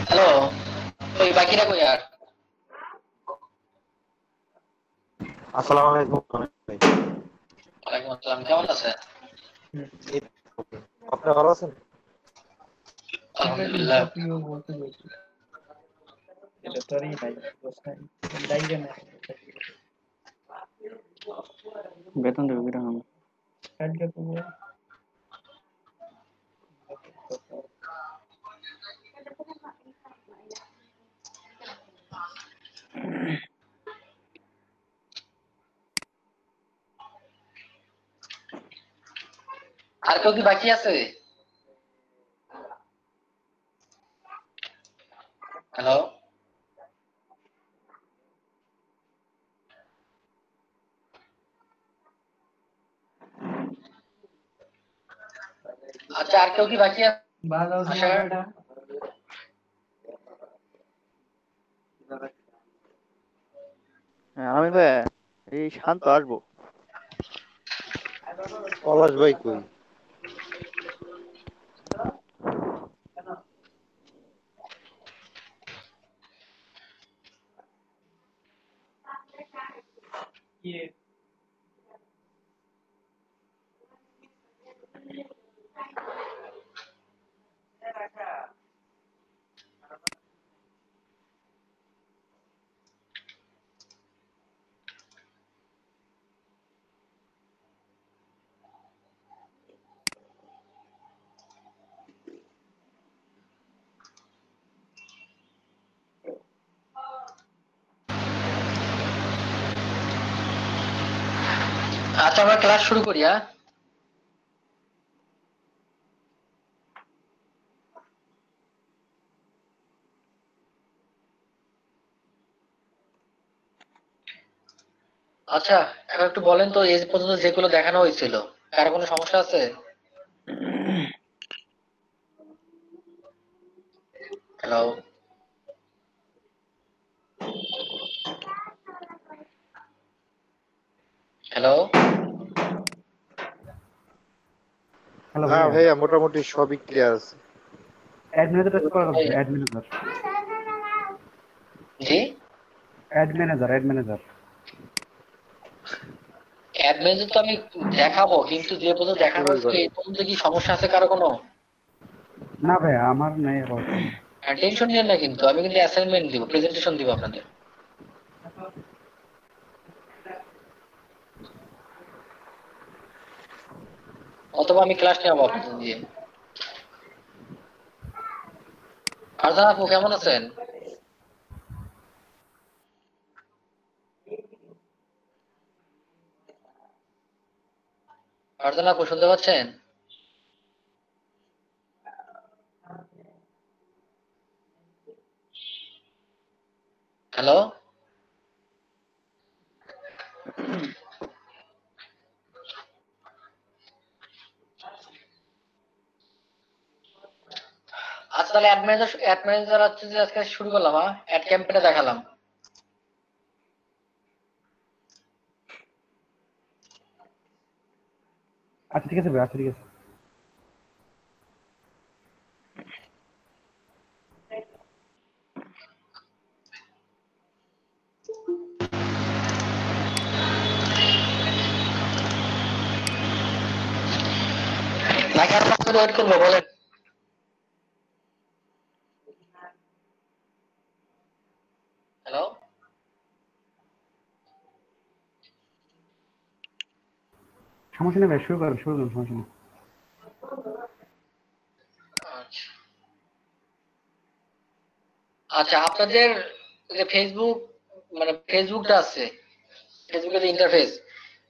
Hello, ওই বাকিরা কই আর? আসসালামু আলাইকুম। ওয়ালাইকুম আসসালাম, কেমন আছেন? আপনি ভালো আছেন? আলহামদুলিল্লাহ। বেতন দেবে কিরকম? আর কেউ কি বাকি আছে? হ্যালো, আচ্ছা, আর কেউ কি বাকি আছে? আসার? হ্যাঁ, আমি ভাই এই শান্ত আসবো। পলাশ ভাই কই? আচ্ছা, আমরা ক্লাস শুরু করি, হ্যাঁ? আচ্ছা, এখন একটু বলেন তো, এই পর্যন্ত যেগুলো দেখানো হয়েছিল, কারো কোনো সমস্যা আছে? হ্যালো, হ্যালো, হ্যালো হ্যাঁ ভাইয়া, ভাইয়া, মোটামুটি সবই ক্লিয়ার আছে। অ্যাড ম্যানেজার টাচ করা এই, লাগবে। অ্যাড ম্যানেজার, জি, add manager, add manager. Admin তো আমি দেখাবো, কিন্তু যে পর্যন্ত দেখানো শুরুই হয়েছিল করে। এই পর্যন্ত কি সমস্যা আছে কারো কোনো? না ভাইয়া, আমার নাই আপাতত। টেনশন নিয়েন না, কিন্তু আমি কিন্তু অ্যাসাইনমেন্ট দিব, প্রেজেন্টেশন দিব আপনাদের। অথবা আমি ক্লাস নেবো আপনাদের দিয়ে। ফারজানা আপু কেমন আছেন? ফারজানা আপু শুনতে পাচ্ছেন? হ্যালো, আচ্ছা তাহলে অ্যাড ম্যানেজার হচ্ছে যে আজকে শুরু করলাম, হ্যাঁ? অ্যাড ক্যাম্পেইনে দেখালাম। আচ্ছা ঠিক আছে ভাই, আচ্ছা ঠিক আছে। নাকি আর কত ওয়েট করবো বলেন? হ্যালো, সমস্যা নেই ভাই, শুরু করেন সমস্যা নেই। আচ্ছা আচ্ছা, আপনাদের যে ফেসবুক, মানে ফেসবুকটা আছে, ফেসবুকের যে ইন্টারফেস,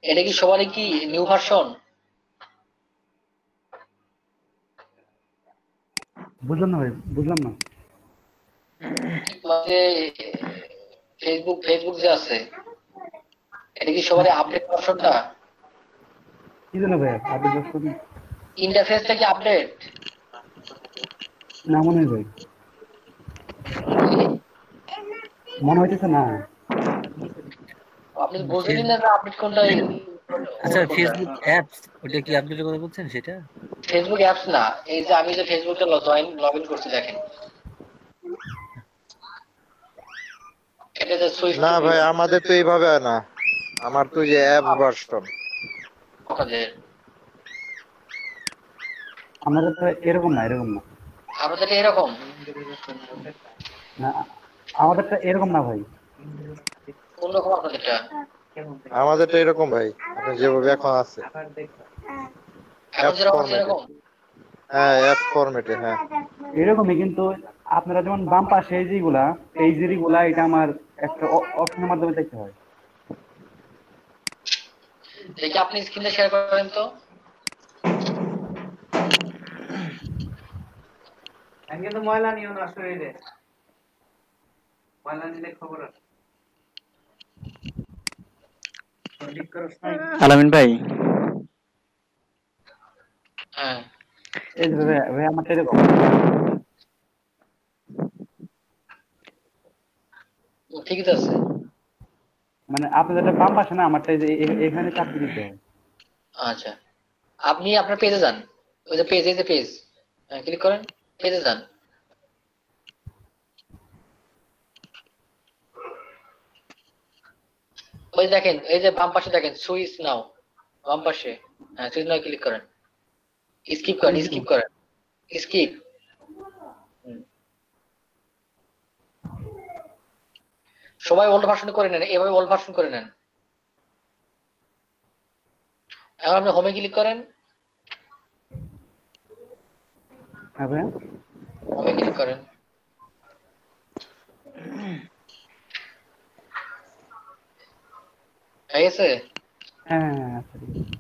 এটা কি সবারই কি নিউ ভার্সন? বুঝলাম না ভাই, বুঝলাম না। মানে ফেসবুক ফেসবুক যে আছে, এটা কি সবারই আপডেট ভার্সনটা? কি জানো ভাই, আপডেট করুন। ইন্টারফেসটা কি আপডেট? না মনে হয় ভাই, মনে হইতেছে না। আপনি বোঝেনই না যে আপডেট কোনটা আচ্ছা, কোনটা। ফেসবুক অ্যাপস ওটা কি আপডেটের কথা বলছেন সেটা? ফেসবুক অ্যাপস না, এই যে আমি যে ফেসবুকটা লগ ইন করছি দেখেন, এটা যে সুইচ না ভাই, আমাদের তো এইভাবে না। আমার তো যে অ্যাপস ভার্সন। আপনাদের আমাদের তো এরকম না, এরকম না। আপনাদের এরকম? না, আমাদেরটা এরকম না ভাই। কোন রকম আপনাদেরটা? আমাদের তো এরকম ভাই, আপনি যেভাবে এখন আছে এখন অ্যাপস যেরকম আছে ফরম্যাটে। এরকম? হ্যাঁ, অ্যাপস ফরম্যাটে, হ্যাঁ। এরকমই, কিন্তু আপনারা যেমন বাম পাশে যেগুলা পেজের গুলা, এটা আমার একটা অপশনের মাধ্যমে দেখতে হয়। দেখি আপনি স্ক্রিনে শেয়ার করেন তো। কিন্তু ময়লা নিও না শরীরে, ময়লা নিলে খবর আছে। ঠিক করো আলামিন ভাই, হ্যাঁ, এই যে ভাই, ভাই আমারটা এরকম। ঠিকই তো আছে। মানে আপনাদেরটা বাম পাশে না, আমারটা এই যে এখানে চাপিয়ে দিতে হয়। আচ্ছা, আপনি আপনার পেজে যান, ওই যে পেজ, এই যে পেজ, ক্লিক করেন, পেজে যান। ওই দেখেন, এই যে বাম পাশে দেখেন সুইচ নাও, বাম পাশে, হ্যাঁ সুইচ নাও ক্লিক করেন, স্কিপ করেন, স্কিপ করেন, স্কিপ। সবাই ওল্ড ভার্সন করে নেন, এভাবে ওল্ড ভার্সন করে নেন। এখন আপনি হোমে ক্লিক করেন, হ্যাঁ ভাই, হোমে ক্লিক করেন। হয়ে গেছে? হ্যাঁ হ্যাঁ হ্যাঁ, আচ্ছা ঠিক আছে।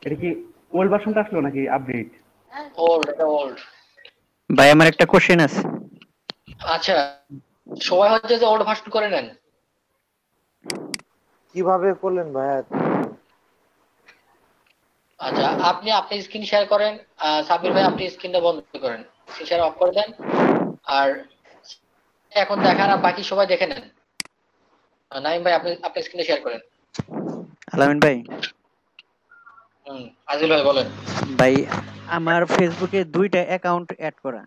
এটা কি ওল্ড ভার্সনটা আসলো নাকি আপডেট? ওল্ড, এটা ওল্ড। ভাই আমার একটা কোশ্চেন আছে। আচ্ছা, সবাই হচ্ছে যে ওল্ড ভার্সন করে নেন। কিভাবে করলেন ভাইয়া? আচ্ছা, আপনি স্ক্রিন শেয়ার করেন, সাব্বির ভাই আপনি স্ক্রিনটা বন্ধ করেন, স্ক্রিন শেয়ার অফ করে দেন। আর এখন দেখান, আর বাকি সবাই দেখে নেন। নাইম ভাই আপনি স্ক্রিনে শেয়ার করেন। আলামিন ভাই, আজিল ভাই বলেন। ভাই আমার ফেসবুকে দুইটা অ্যাকাউন্ট অ্যাড করা।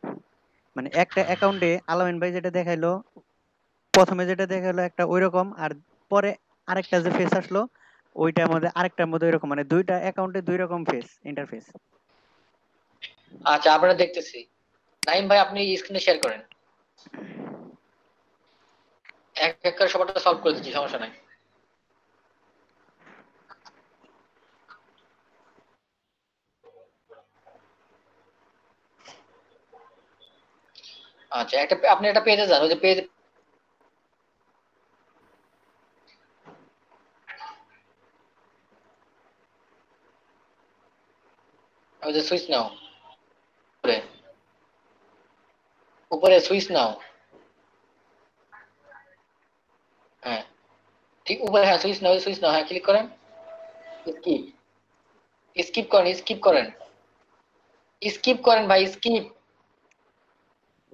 মানে একটা অ্যাকাউন্টে আলামিন ভাই যেটা দেখাইলো, প্রথমে যেটা দেখাইলো একটা ওইরকম, আর পরে আরেকটা যে ফেস আসলো ওইটার মধ্যে আরেকটার মধ্যে ওইরকম, মানে দুইটা অ্যাকাউন্টে দুই রকম ফেস ইন্টারফেস। আচ্ছা, আপনারা দেখতেছি। নাইম ভাই আপনি স্ক্রিনে শেয়ার করেন, এক এক করে সবারটা সলভ করে দিচ্ছি, সমস্যা নাই। আচ্ছা, আপনি একটা পেজে যান, ওই যে পেজ, ওই যে সুইচ নাও, উপরে উপরে সুইচ নাও, হ্যাঁ ঠিক উপরে, হ্যাঁ সুইচ নাও, হ্যাঁ ক্লিক করেন, স্কিপ, স্কিপ করেন, স্কিপ করেন, স্কিপ করেন ভাই, স্কিপ।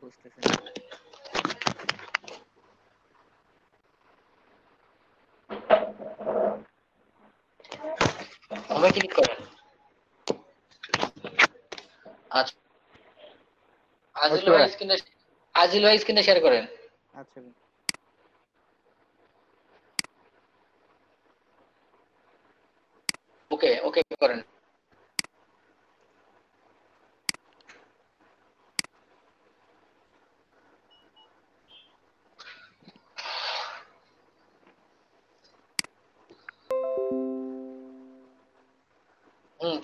বুঝতেছেন? হোমে ক্লিক করেন, আচ্ছা, আজিল ভাই স্ক্রিনে শেয়ার করেন। আচ্ছা ভাই। ওকে ওকে করেন।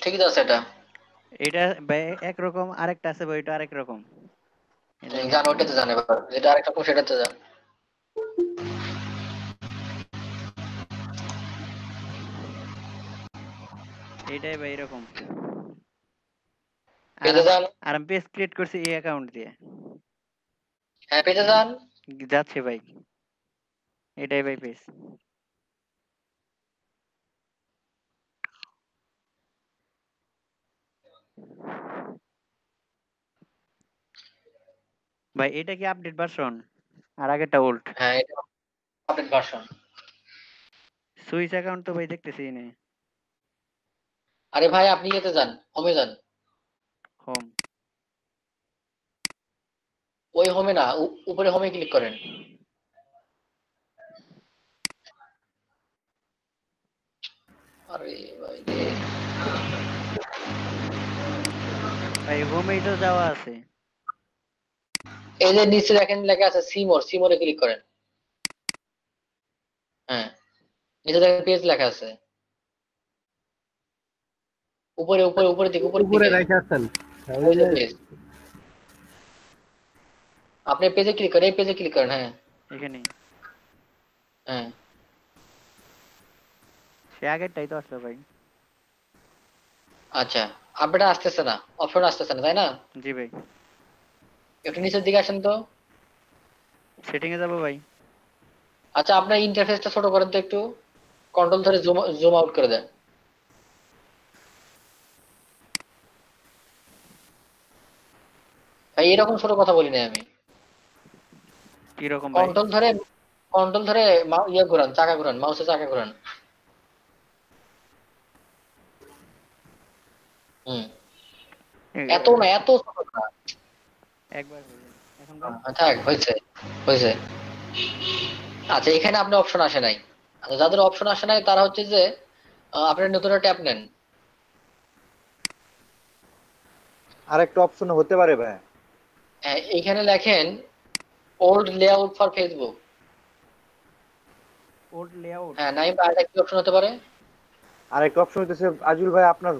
ঠিকই তো আছে এটা। এটা ভাই একরকম, আরেকটা আছে ভাই, এটা আরেক রকম। এই দেখেন, জানো ওইটাতে জানে এবার, যেটা আরেকটা কোন সেটাতে যান। এইটাই ভাই এরকম। আর পেজে যান। আর আমি পেজ ক্রিয়েট করছি এই অ্যাকাউন্ট দিয়ে। হ্যাঁ পেজে যান। যাচ্ছে ভাই, এটাই ভাই পেজ। ভাই এটা কি আপডেট ভার্সন? আর আগেরটা ওল্ড। হ্যাঁ এটা আপডেট ভার্সন। সুইচ অ্যাকাউন্ট তো ভাই দেখতেছি না। আরে ভাই আপনি এতে যান, হোমে যান। হোম। ওই হোমে না, উপরে হোমে ক্লিক করেন। আরে ভাই রে। ভাই হোমেই তো যাওয়া আছে। এই যে নিচে দেখেন লেখা আছে সিমোর, সিমোরে ক্লিক করেন। হ্যাঁ নিচে দেখেন পেজ লেখা আছে। উপরে উপরে উপরের দিকে, উপরের উপরে দিকে। রেখে আছেন ওই যে পেজ। আপনি পেজে ক্লিক করেন, এই পেজে ক্লিক করেন। হ্যাঁ এখানে হ্যাঁ। সে আগেরটাই তো আসলো ভাই। আচ্ছা আপডেট আসতেছে না, অপশন আসতেছে না, তাই না? জি ভাই। একটু নিচের দিকে আসেন তো। সেটিং এ যাবো ভাই। আচ্ছা আপনার ইন্টারফেসটা ছোট করেন তো একটু, কন্ট্রোল ধরে জুম জুম আউট করে দেন। ভাই এরকম ছোট কথা বলি না আমি। কি রকম ভাই? কন্ট্রোল ধরে, কন্ট্রোল ধরে ইয়ে ঘোরান, চাকা ঘোরান, মাউসের চাকা ঘোরান। হুম এত না, এত ছোট না। একবার হলো। এখন ভাই থাক হয়েছে, হয়েছে। আচ্ছা এখানে আপনার অপশন আসে নাই। আচ্ছা যাদের অপশন আসে নাই তারা হচ্ছে যে আপনার নতুন ট্যাব নেন। আরেকটা অপশন হতে পারে ভাই। এইখানে লেখেন old layout for Facebook. Old layout. হ্যাঁ নাই, আরেকটা কি অপশন হতে পারে? আরেকটা অপশন হইতেছে আজুল ভাই আপনার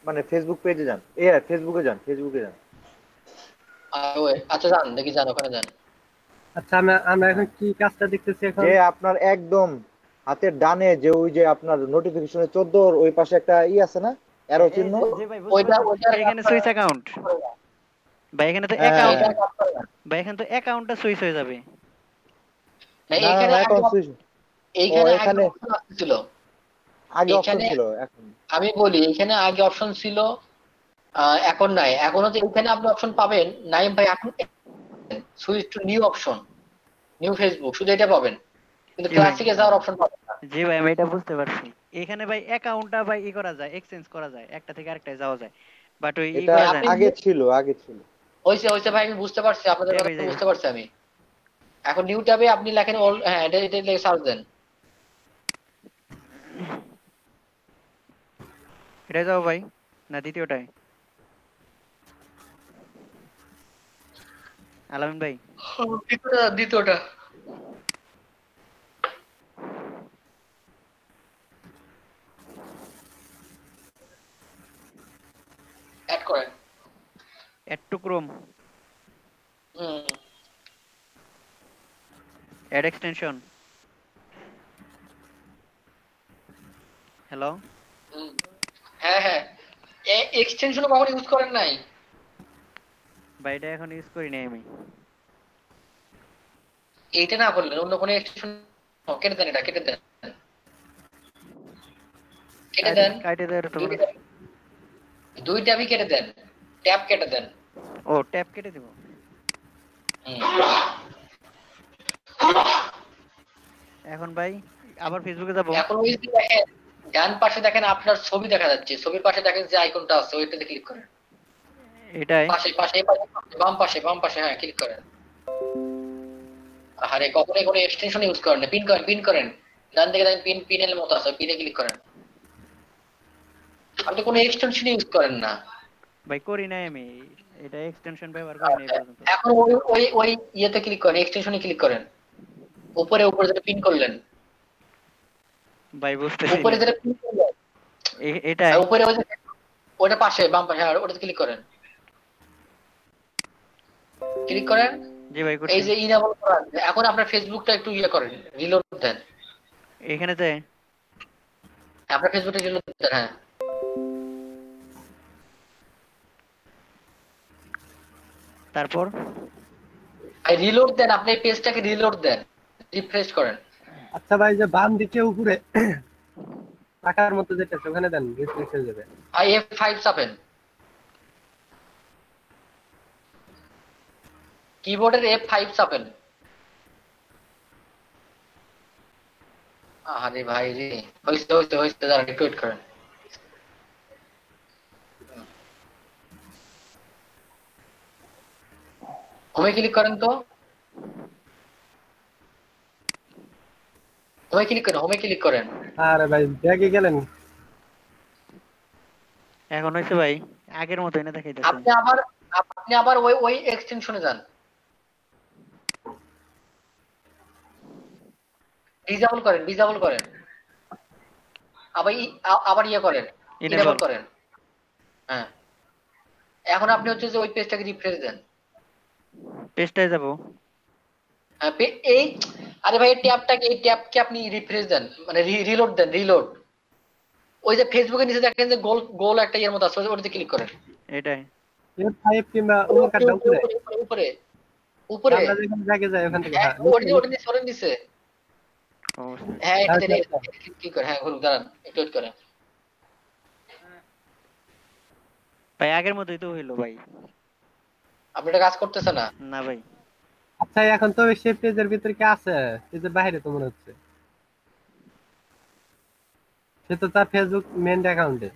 মানে ফেসবুক পেজে যান, ফেসবুকে যান, ফেসবুকে যান। আচ্ছা যান দেখি, যান ওখানে যান। আচ্ছা আমরা এখন হ্যাঁ কি কাজটা দেখতেছি এখন? যে আপনার একদম হাতের ডানে যে ওই যে আপনার নোটিফিকেশনে 14 ওই পাশে একটা আছে না, অ্যারো এই চিহ্ন। যে ভাই বুঝতে ওইটা পারছি, ওইটার এখানে সুইচ অ্যাকাউন্ট। ভাই এখানে তো হ্যাঁ অ্যাকাউন্ট, হ্যাঁ। ভাই এখানে তো অ্যাকাউন্টটা সুইচ হয়ে যাবে। না না না এইখানে না আগে এখন সুইচ। ও এইখানে আগে এখানে অপশন আসছিল। আগে অপশন এখানে ছিল, এখন আমি বলি এখানে আগে অপশন ছিল, এখন নাই। এখন হচ্ছে এখানে আপনি অপশন পাবেন নাইম ভাই এখন, switch to new option, new Facebook, শুধু এটা পাবেন, কিন্তু জি ভাই। ক্লাসিকে যাওয়ার অপশন পাবেন না। জি ভাই আমি এটা বুঝতে পারছি। এখানে ভাই অ্যাকাউন্টটা ভাই ই করা যায়, এক্সচেঞ্জ করা যায়, একটা থেকে আরেকটায় যাওয়া যায়, বাট ওই ই এটা করা যায় না। আগে ছিল, আগে ছিল। হয়েছে হয়েছে ভাই, আমি বুঝতে পারছি আপনাদের ট্যাবে কথা, যাই। বুঝতে পারছি আমি। এখন নিউ ট্যাবে আপনি লেখেন হ্যাঁ এটা এটা লিখে সার্চ দেন। এটাই যাও ভাই, না দ্বিতীয়টায়? আলামিন ভাই দ্বিতীয়টা, দ্বিতীয়টা অ্যাড করেন। Add to Chrome, hmm add extension. Hello হুম। হ্যাঁ হ্যাঁ, এক্সটেনশন কখনো ইউজ করেন নাই? ভাই, এটা এখন ইউজ করি নাই আমি। এইটা না করলেন, অন্য কোনো এক্সটেনশন কেটে দেন, এটা কেটে দেন, কেটে দেন। কাইটে দেওয়ার তো কোনো। দুই ট্যাবই কেটে দেন, ট্যাব কেটে দেন। ও ট্যাব কেটে দেব। হুম। এখন ভাই আবার ফেসবুকে যাব। এখন ওই যে দেখেন ডান পাশে দেখেন আপনার ছবি দেখা যাচ্ছে, ছবির পাশে দেখেন যে আইকনটা আছে ওইটাতে ক্লিক করেন। এটাই পাশে পাশে বাম পাশে হ্যাঁ ক্লিক করেন। আরে কখনোই কোনো এক্সটেনশন ইউজ করেন না, পিন করেন ডান দিকে দেখেন পিনের মতো আছে, পিনে ক্লিক করেন। আপনি কোনো এক্সটেনশন ইউজ করেন না। ভাই করি নাই আমি, এটা এক্সটেনশন ব্যবহার করি নাই এই পর্যন্ত। এখন ওই ইয়েতে ক্লিক করেন, এক্সটেনশনে ক্লিক করেন, উপরে যেটা পিন করলেন, ভাই বুঝতেছি উপরে না। যেটা পিন করলেন, এটাই উপরে ওই যে ওটা পাশে বাম পাশে, হ্যাঁ ওটাতে ক্লিক করেন, ক্লিক করেন। জি ভাই এই করছি। যে ইনেবল করা আছে। এখন আপনার ফেসবুকটা একটু ইয়ে করেন, রিলোড দেন। এখানে যাই, আপনার ফেসবুকটা রিলোড দেন, হ্যাঁ তারপর রিলোড দেন, আপনি এই পেজটাকে রিলোড দেন, রিফ্রেশ করেন। আচ্ছা ভাই, যে বাম দিকে উপরে টাকার মতো যেটা আছে ওখানে দেন, রিফ্রেশ হয়ে যাবে। আর F5 চাপেন, কিবোর্ডের F5 চাপেন। আরে ভাই রে, হইছে দাঁড়ান একটু ওয়েট করেন। হোমে ক্লিক করেন তো, হোমে ক্লিক করেন। আরে ভাই ব্যাগে গেলেন। এখন হয়েছে ভাই, আগের মতো এনে দেখাইতেছে। আপনি আবার ওই এক্সটেনশনে যান, ডিসেবল করেন, আবার ইয়ে করেন, ইনেবল করেন। হ্যাঁ এখন আপনি হচ্ছে যে ওই পেজটাকে রিফ্রেশ দেন। পেজটায় যাব, হ্যাঁ, এই আরে ভাই এই ট্যাবকে আপনি রিফ্রেশ দেন, মানে রিলোড দেন, রিলোড। ওই যে ফেসবুকের নিচে দেখেন যে গোল গোল একটা ইয়ের মতো আছে, ওটাতে ক্লিক করেন। এটাই F5 কিংবা অন্য কার্ডটা উপরে। উপরে উপরে আমরা যেখানে ব্যাগে যাই ওখান থেকে। হ্যাঁ, হ্যাঁ, ওটা নিচে সরেন নিচে। অবশ্যই। হ্যাঁ এটাতে আচ্ছা, ক্লিক করেন, হ্যাঁ ঘুরুন, দাঁড়ান একটু ওয়েট করেন। ভাই আগের মতোই তো হইলো ভাই। আপনি এটা কাজ করতেছে না। না ভাই আচ্ছা এখন তো সেই পেজের ভিতরে কি আছে? পেজের বাইরে তো মনে হচ্ছে। সে তো তার ফেসবুক মেইন অ্যাকাউন্টে।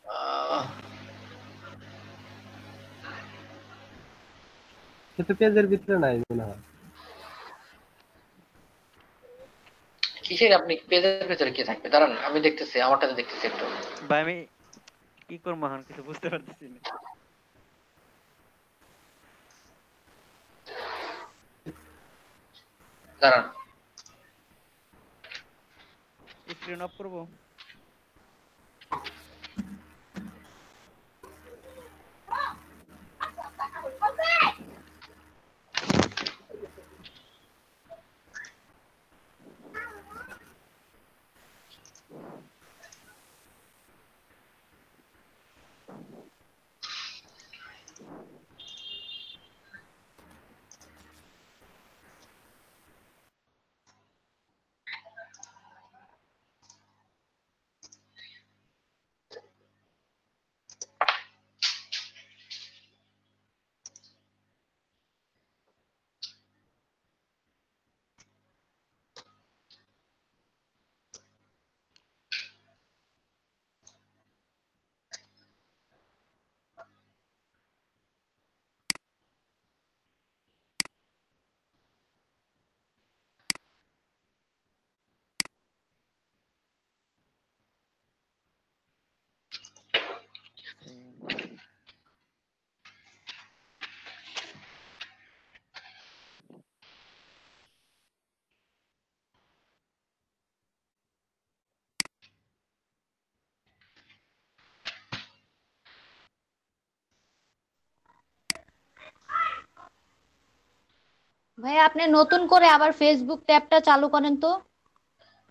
আহ, সে তো পেজের ভিতরে নাই মনে হয়। কিসের আপনি পেজের ভেতরে কি থাকবে, দাঁড়ান আমি দেখতেছি, আমারটাতে দেখতেছি একটু। ভাই আমি কি করবো এখন কিছু বুঝতে পারতেছি না। দাঁড়ান স্ক্রিন অফ করবো। ভাই আপনি নতুন করে আবার ফেসবুক ট্যাবটা চালু করেন তো।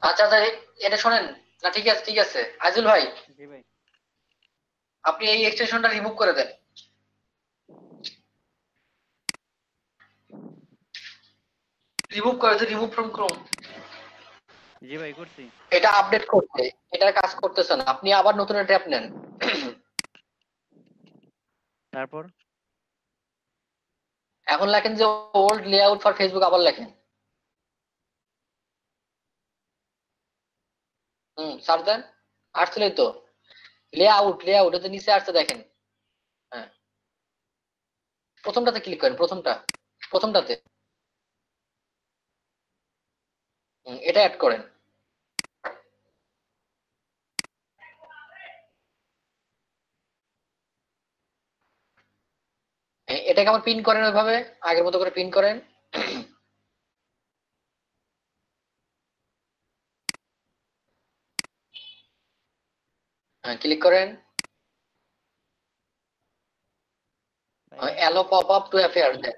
আচ্ছা আচ্ছা এটা শোনেন না, ঠিক আছে আইজুল ভাই, জি ভাই আপনি এই এক্সটেনশনটা রিমুভ করে দেন। Remove from Chrome. জি ভাই করছি। এটা আপডেট করতে, এটা কাজ করতেছে না, আপনি আবার নতুন একটা ট্যাব নেন। তারপর এখন লেখেন যে ওল্ড লেআউট ফর ফেসবুক, আবার লেখেন। সার্চ দেন, আসলেই তো লেআউট এতে নিচে আসছে দেখেন। হ্যাঁ, প্রথমটাতে ক্লিক করেন, প্রথমটাতে এটা অ্যাড করেন। এটাকে আবার পিন করেন ওইভাবে, আগের মতো করে পিন করেন। হ্যাঁ, ক্লিক করেন। Allow pop up to appear দেন।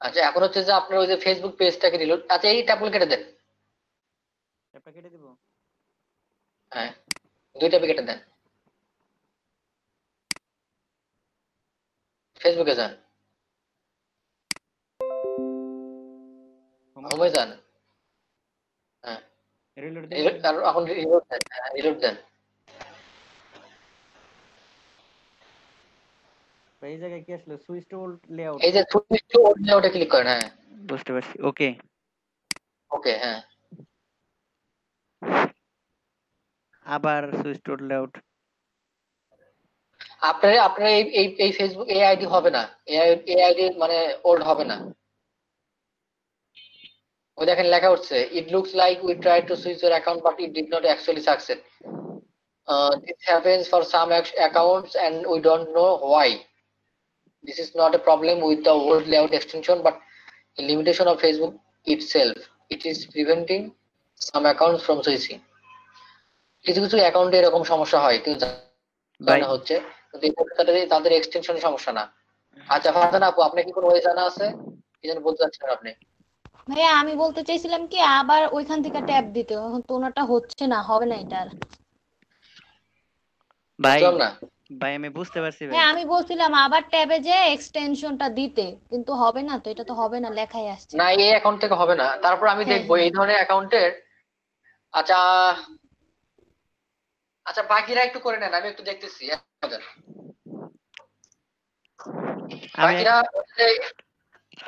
আচ্ছা, এখন হচ্ছে যে আপনার ওই যে ফেসবুক পেজটাকে রিলোড, আচ্ছা এই ট্যাবগুলো কেটে দেন। ট্যাপটা কেটে দিব। হ্যাঁ, 2 ট্যাবে কেটে দেন। ফেসবুকে যান, হোমে যান। হ্যাঁ, রিলোড দিব। আর এখন রিলোড দেন, রিলোড দেন। এই জায়গায় কি আসলে সুইচ টু ওল্ড লেআউট? এই যে সুইচ টু ওল্ড লেআউটে ক্লিক করেন। হ্যাঁ, বুঝতে পারছি। ওকে। ওকে। হ্যাঁ, আবার সুইচ টু ওল্ড লেআউট। আপনার আপনার এই ফেসবুক এই আইডি হবে না, এই আইডি মানে ওল্ড হবে না। ওই দেখেন লেখা উঠছে, it looks like we try to switch your account but it did not actually success. This happens for some accounts and we don't know why. This is not a problem with the old layout extension but a limitation of Facebook itself. It is preventing some accounts from switching. কিছু কিছু অ্যাকাউন্টে এরকম সমস্যা হয়, কিন্তু জানা হচ্ছে, কিন্তু তাদের এক্সটেনশনের সমস্যা না। আচ্ছা ফারজানা আপু, আপনার কি কোনো ওয়ে জানা আছে? কি যেন বলতে চাচ্ছেন আপনি? ভাইয়া আমি বলতে চাইছিলাম কি আবার ওইখান থেকে ট্যাব দিতে, এখন তো ওনারটা হচ্ছে না, হবে না এটা আর। ভাই বুঝলাম না। ভাই আমি বুঝতে পারছি ভাই। হ্যাঁ আমি বলছিলাম আবার ট্যাবে যে এক্সটেনশনটা দিতে, কিন্তু হবে না তো, এটা তো হবে না, লেখাই আসছে। না, এই অ্যাকাউন্ট থেকে হবে না, তারপর আমি হ্যাঁ দেখবো হ্যাঁ। এই ধরনের অ্যাকাউন্টের। আচ্ছা আচ্ছা, বাকিরা একটু করে নেন, আমি একটু দেখতেছি। আমি বাকিরা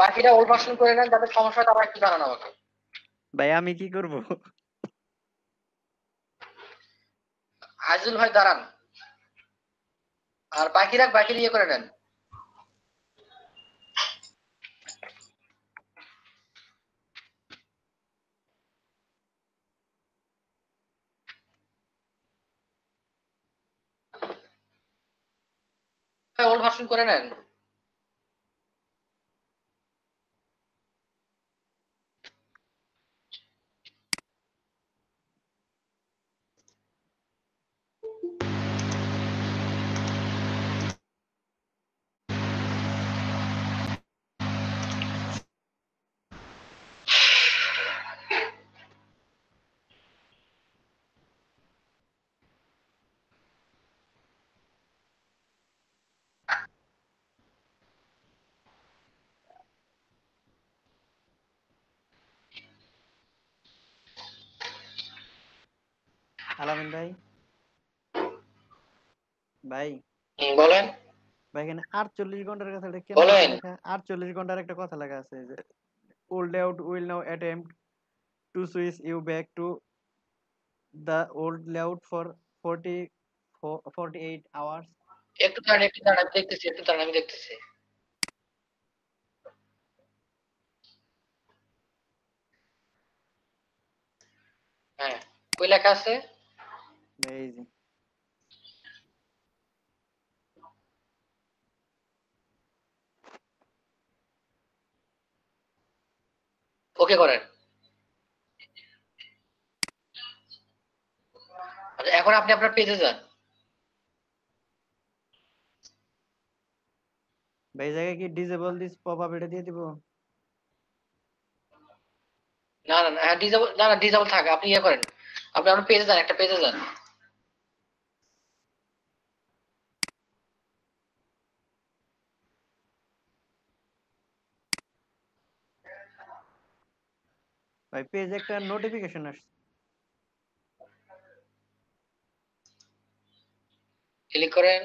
বাকিরা ওল্ড ভার্সন করে নেন, যাদের সমস্যা হয় তারা একটু জানান আমাকে। ভাই আমি কি করব? আজিজুল ভাই দাঁড়ান, আর বাকিরা ইয়ে করে নেন। ওল্ড ভার্সন করে নেন। আলামিন ভাই, ভাই বলেন ভাই এখানে 48 ঘন্টার কথা কেন বলেন। লেখা? 48 ঘন্টার একটা কথা লেখা আছে যে old layout will now attempt to switch you back to the old layout for 48 hours. একটু দাঁড়ান, একটু দাঁড়ান, আমি দেখতেছি, একটু দাঁড়ান, আমি দেখতেছি। হ্যাঁ, কই লেখা আছে? এই যে ওকে করেন। আচ্ছা, এখন আপনি আপনার পেজে যান। ভাই এই জায়গায় কি ডিসেবল দিস পপ আপ এটা দিয়ে দিব? না না না, ডিসেবল, না না ডিসেবল থাকে, আপনি ইয়ে করেন, আপনি আপনার পেজে যান, একটা পেজে যান। ভাই পেজে একটা নোটিফিকেশন আসছে। ক্লিক করেন।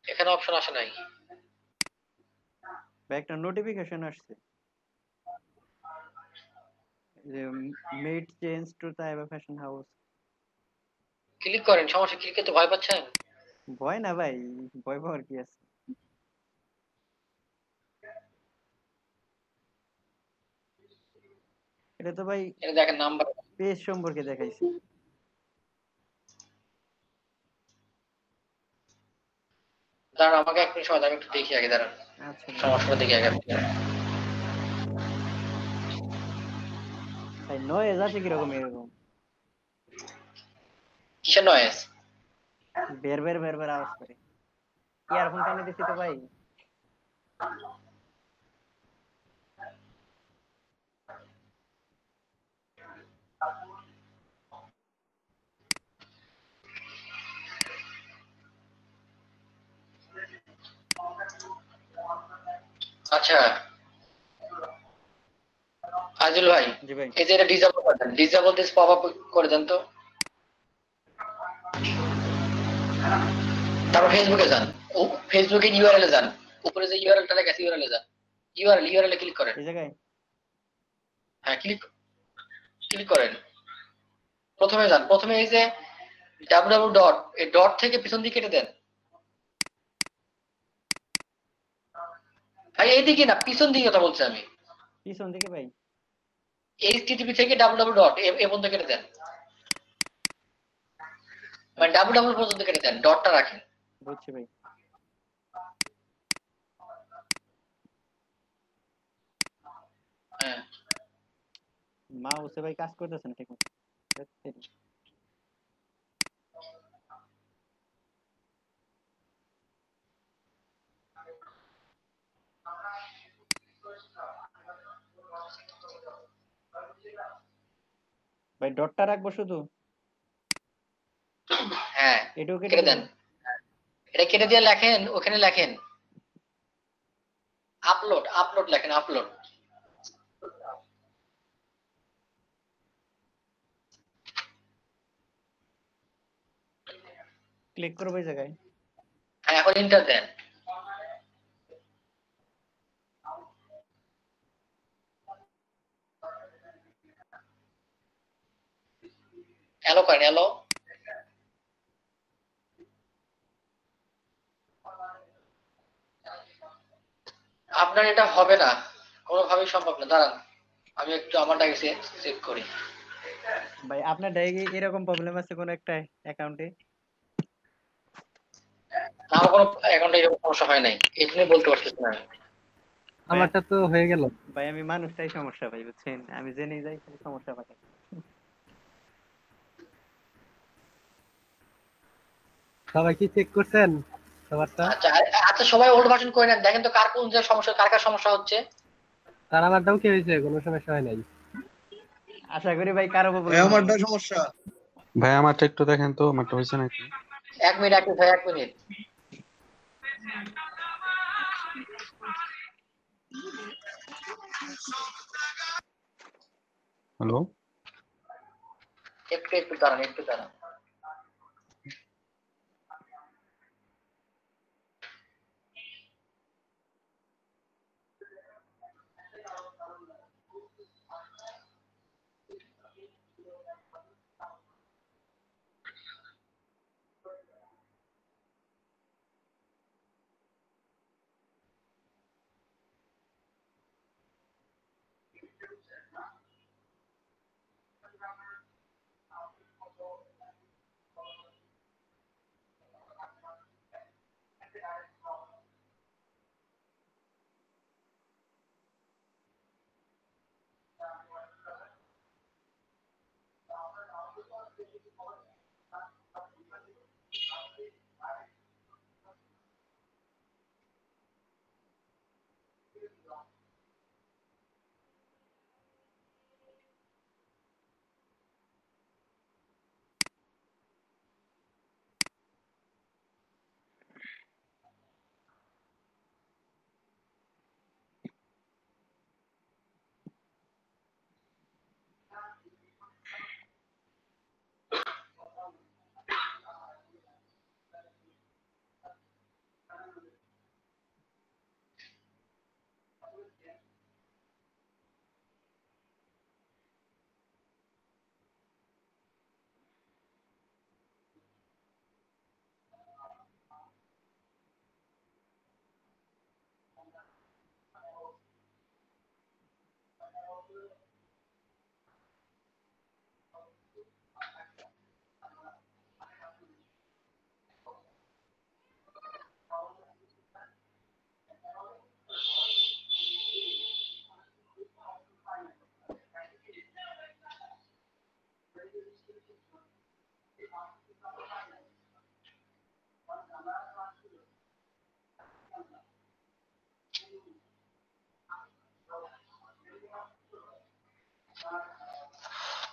এখানে অপশন আসে নাই। ভাই একটা নোটিফিকেশন আসছে। Made change to cyber fashion house. Click করেন, সমস্যা, ক্লিকে তো ভয় পাচ্ছেন। ভয় না ভাই, ভয় পাওয়ার কি আছে? এটা তো ভাই এটা দেখেন নাম্বার। পেজ সম্পর্কে দেখাইছে। দাঁড়ান আমাকে এক মিনিট সময় দাঁড়ান, একটু দেখি আগে, দাঁড়ান আচ্ছা ভাই। সমস্যাটা দেখি আগে। ভাই নয়েজ আছে কিরকম এরকম? কিসের নয়েজ? বের বের বের বের আওয়াজ করে। ইয়ারফোন কানে দিছি তো ভাই। আচ্ছা আজিল ভাই, জি ভাই। এই যে এটা ডিসেবল করে দেন, ডিসেবল দিস পপ আপ করে দেন তো। তারপর ফেসবুকে যান, ফেসবুকে ইউআরএল এ যান, উপরে যে ইউআরএলটা লেখা আছে ইউআরএল এ যান, ইউআরএল এ ক্লিক করেন। এই জায়গায় হ্যাঁ ক্লিক ক্লিক করেন। প্রথমে যান, প্রথমে এই যে www ডট, এই ডট থেকে পিছন দিকে কেটে দেন। ভাই এইদিকে না, পিছন দিকে কথা বলছি আমি। পিছন দিকে ভাই। এইচটিটিপি থেকে www ডট এ পর্যন্ত কেটে দেন, মানে www পর্যন্ত কেটে দেন, ডটটা রাখেন। বুঝছি ভাই। হ্যাঁ মাউসে ভাই কাজ করতেছে না ঠিক মতো। ভাই ডটটা রাখবো শুধু? হ্যাঁ এটাও কেটে কেটে দেব? দেন। এটা কেটে দিয়ে লেখেন, ওখানে লেখেন আপলোড, আপলোড লেখেন আপলোড। ক্লিক করবো এই জায়গায়। হ্যাঁ এখন ইন্টার দেন। এলো করেন, এলো। আপনার এটা হবে না, কোনোভাবেই সম্ভব না, দাঁড়ান আমি একটু আমারটা চেক করি। ভাই আপনার ডাইরি এরকম প্রবলেম আছে কোন একটা অ্যাকাউন্টে? না আমার কোনো অ্যাকাউন্টে এরকম সমস্যা হয় নাই, এই জন্যই বলতে পারতেছি না আমি। আমারটা তো হয়ে গেল। ভাই আমি মানুষটাই সমস্যা ভাই, বুঝছেন? আমি জেনে যাই খালি সমস্যা পাই। সবাই কি চেক করছেন সবারটা? আচ্ছা আচ্ছা সবাই ওল্ড ভার্সন করে নেন, দেখেন তো কার কোন যে সমস্যা, কার কার সমস্যা হচ্ছে। তার আমারটাও কি হয়েছে? কোনো সমস্যা হয় নাই। আশা করি ভাই কারো প্রবলেম হয় নাই। ভাই আমারটা একটু দেখেন তো, আমারটা হয়েছে নাকি? এক মিনিট, এক মিনিট ভাই, এক মিনিট। হ্যালো, একটু একটু দাঁড়ান, একটু দাঁড়ান।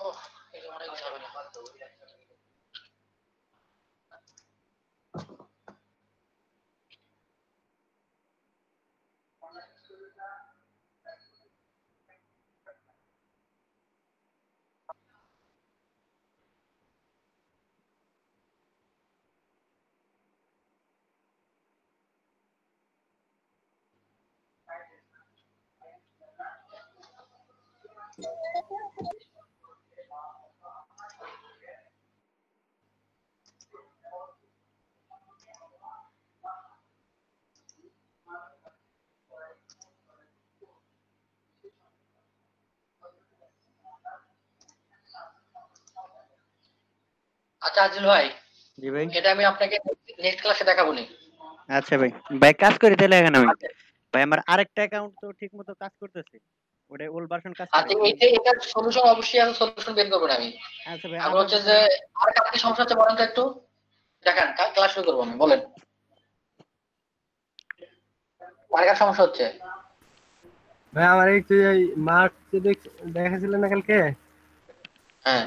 ওহ, এটা অনেক ঝামেলা। আচ্ছা আজিল ভাই, জি ভাই। এটা আমি আপনাকে নেক্সট ক্লাসে দেখাবো নি। আচ্ছা ভাই। ভাই কাজ করি তাহলে এখন আমি। ভাই আমার আরেকটা অ্যাকাউন্ট তো ঠিকমতো কাজ করতেছে। ওটা ওল্ড ভার্সন কাজ করে। আচ্ছা এটার সলিউশন অবশ্যই আছে, সলিউশন বের করবেন আমি। আচ্ছা ভাই এখন আমার হচ্ছে যে আর কার কি সমস্যা হচ্ছে বলেন তো একটু, দেখেন ক্লাস শুরু করবো আমি, বলেন কার কার সমস্যা হচ্ছে। ভাই আমার একটু ওই মার্চ দেখাছিলেন না কালকে, হ্যাঁ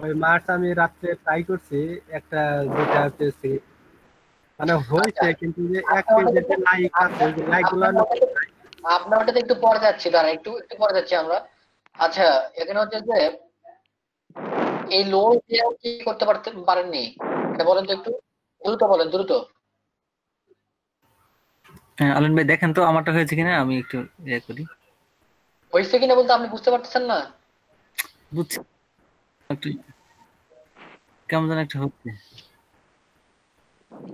ওই মার্চ আমি রাত্রে ট্রাই করছি একটা দুইটা পেয়েছি, মানে আচ্ছা হয়েছে কিন্তু যে এক পেজেতে লাইক আছে, ওই যে লাইক গুলো আপনার ওটাতে একটু পরে যাচ্ছি, দাঁড়া একটু একটু পরে যাচ্ছি আমরা। আচ্ছা এখানে হচ্ছে যে এই লোন কি করতে পারেননি, এটা বলেন তো একটু, দ্রুত বলেন দ্রুত। হ্যাঁ, আলম ভাই দেখেন তো আমারটা হয়েছে কিনা, আমি একটু ইয়ে করি। হয়েছে কিনা বলতে আপনি বুঝতে পারতেছেন না? বুঝছি, একটু কেমন যেন একটা হচ্ছে।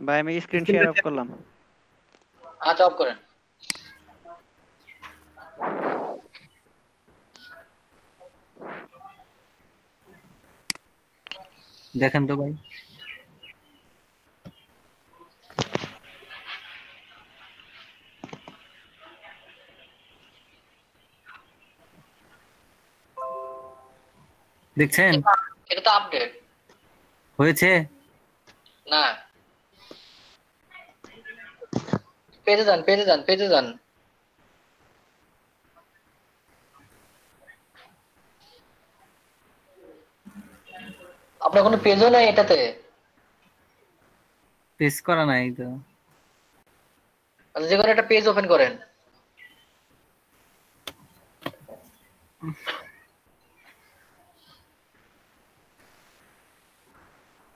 ভাই আমি স্ক্রিন শেয়ার অফ করলাম। আচ্ছা অফ করেন। দেখেন তো ভাই। দেখছেন এটা তো আপডেট হয়েছে? না, পেজে যান পেজে যান পেজে যান। আপনার কোনো পেজও নাই এটাতে? পেস করা নাই তো। আচ্ছা, যে কোনো একটা পেজ ওপেন করেন।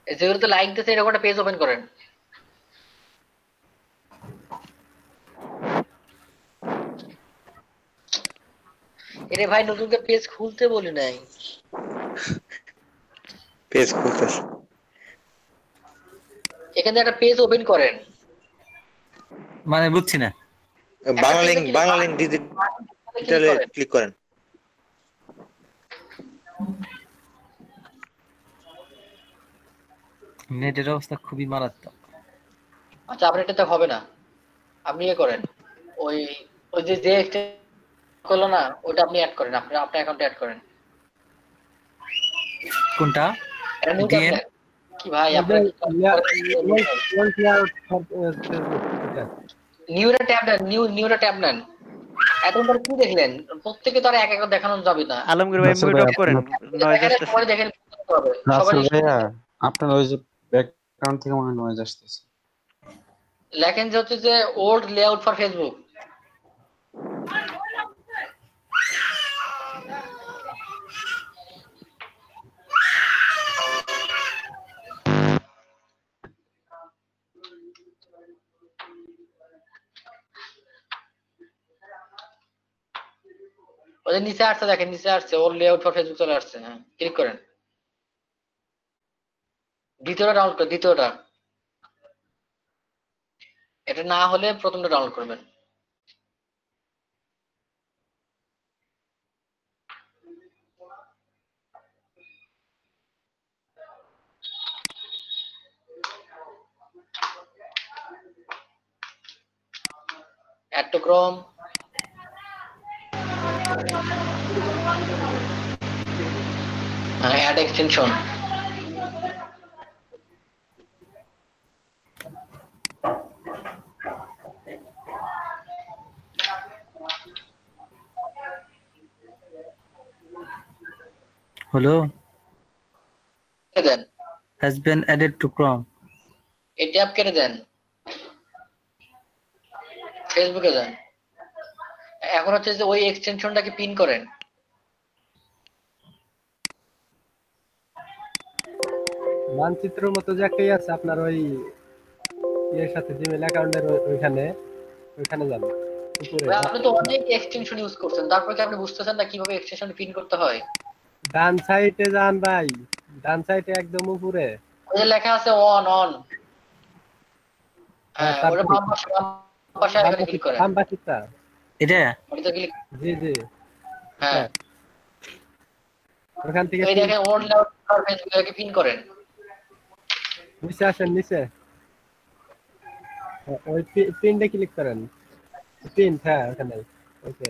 যেগুলোতে লাইক দিতে এরকম একটা পেজ ওপেন করেন। এরে ভাই নতুন করে পেজ খুলতে বলি নাই। পেজ খুলতেছে। এখানে একটা পেজ ওপেন করেন। মানে বুঝছি না। বাংলা লিংক ডিজিটালে ক্লিক করেন। নেটের অবস্থা খুবই মারাত্মক। আচ্ছা আপনার এটাতে হবে না, আপনি ইয়ে করেন, ওই ওই যে যে করলো না ওটা আপনি অ্যাড করেন, আপনার আপনার অ্যাকাউন্টে অ্যাড করেন। কোনটা? এটা নিউ গেম? ট্যাব কি ভাই আপনার নিউরা ট্যাব নেন, নিউরা ট্যাব নেন। এখন পরে কি দেখলেন, প্রত্যেকে তো আর এক এক দেখানো যাবে না। আলমগীর ভাই মিউট অফ করেন, নয়েজ আসতেছে। সবাই দেখেন সবাই ভাইয়া আপনার ওই যে ব্যাকগ্রাউন্ড থেকে মনে হয় নয়েজ আসতেছে। লেখেন যে হচ্ছে যে ওল্ড লেআউট ফর ফেসবুক। ওদের নিচে আসছে, দেখেন নিচে আসছে ওল্ড লেআউট ফর ফেসবুক চলে আসছে। হ্যাঁ ক্লিক করেন, দ্বিতীয়টা ডাউনলোড করেন, দ্বিতীয়টা। এটা না হলে প্রথমটা ডাউনলোড করবেন। Add to Chrome, add extension. হলো কেটে দেন, has been added to Chrome. এই ট্যাব কেটে দেন, ফেসবুকে যান। এখন হচ্ছে যে ওই এক্সটেনশনটাকে পিন করেন। মানচিত্রের মতো যে একটা আছে আপনার ওই এর সাথে জিমেল অ্যাকাউন্টের ওইখানে ওইখানে যান উপরে ভাই, আপনি তো অনেক এক্সটেনশন ইউজ করছেন, তারপর কি আপনি বুঝতেছেন না কিভাবে এক্সটেনশন পিন করতে হয়? ডান সাইডে যান ভাই, ডান সাইডে একদম উপরে। ওই যে লেখা আছে অন অন, হ্যাঁ ওটা বাম পাশে এখানে ক্লিক করেন। বাম পাশেরটা এটা ওটাতে ক্লিক, জি জি হ্যাঁ ওখান থেকে এই দেখেন ওল্ড লেআউট আর ফেসবুকে পিন করেন। নিচে আসেন নিচে, ওই পিনটা ক্লিক করেন, পিন, হ্যাঁ ওখানে। ওকে,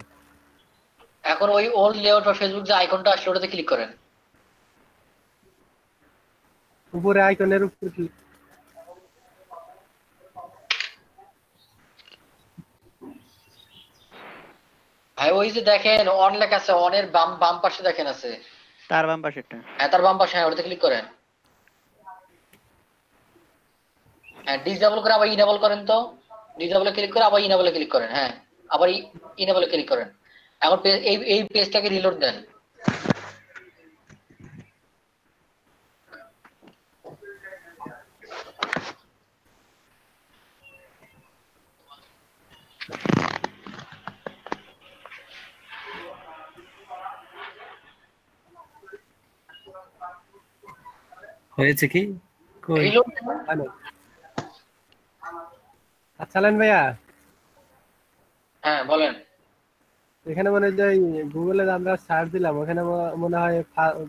এখন ওই ওল্ড লেআউট বা ফেসবুক যে আইকনটা আসলে ওটাতে ক্লিক করেন। উপরে আইকনের উপর ক্লিক। ভাই ওই যে দেখেন অন লেখা আছে, অনের বাম বাম পাশে দেখেন আছে, তার বাম পাশেরটা। হ্যাঁ তার বাম পাশে, হ্যাঁ ওটাতে ক্লিক করেন। হ্যাঁ ডিসেবল করে আবার ইনেবল করেন, তো ডিসেবলে ক্লিক করে আবার ইনেবলে ক্লিক করেন, হ্যাঁ আবার ইনেবলে ক্লিক করেন। এখন এই এই পেজটাকে রিলোড দেন। হয়েছে কি? কই? রিলোড দেন। আচ্ছা লাইন ভাইয়া, হ্যাঁ বলেন। এখানে মনে হয় যে গুগলে আমরা সার্চ দিলাম, ওখানে মনে হয়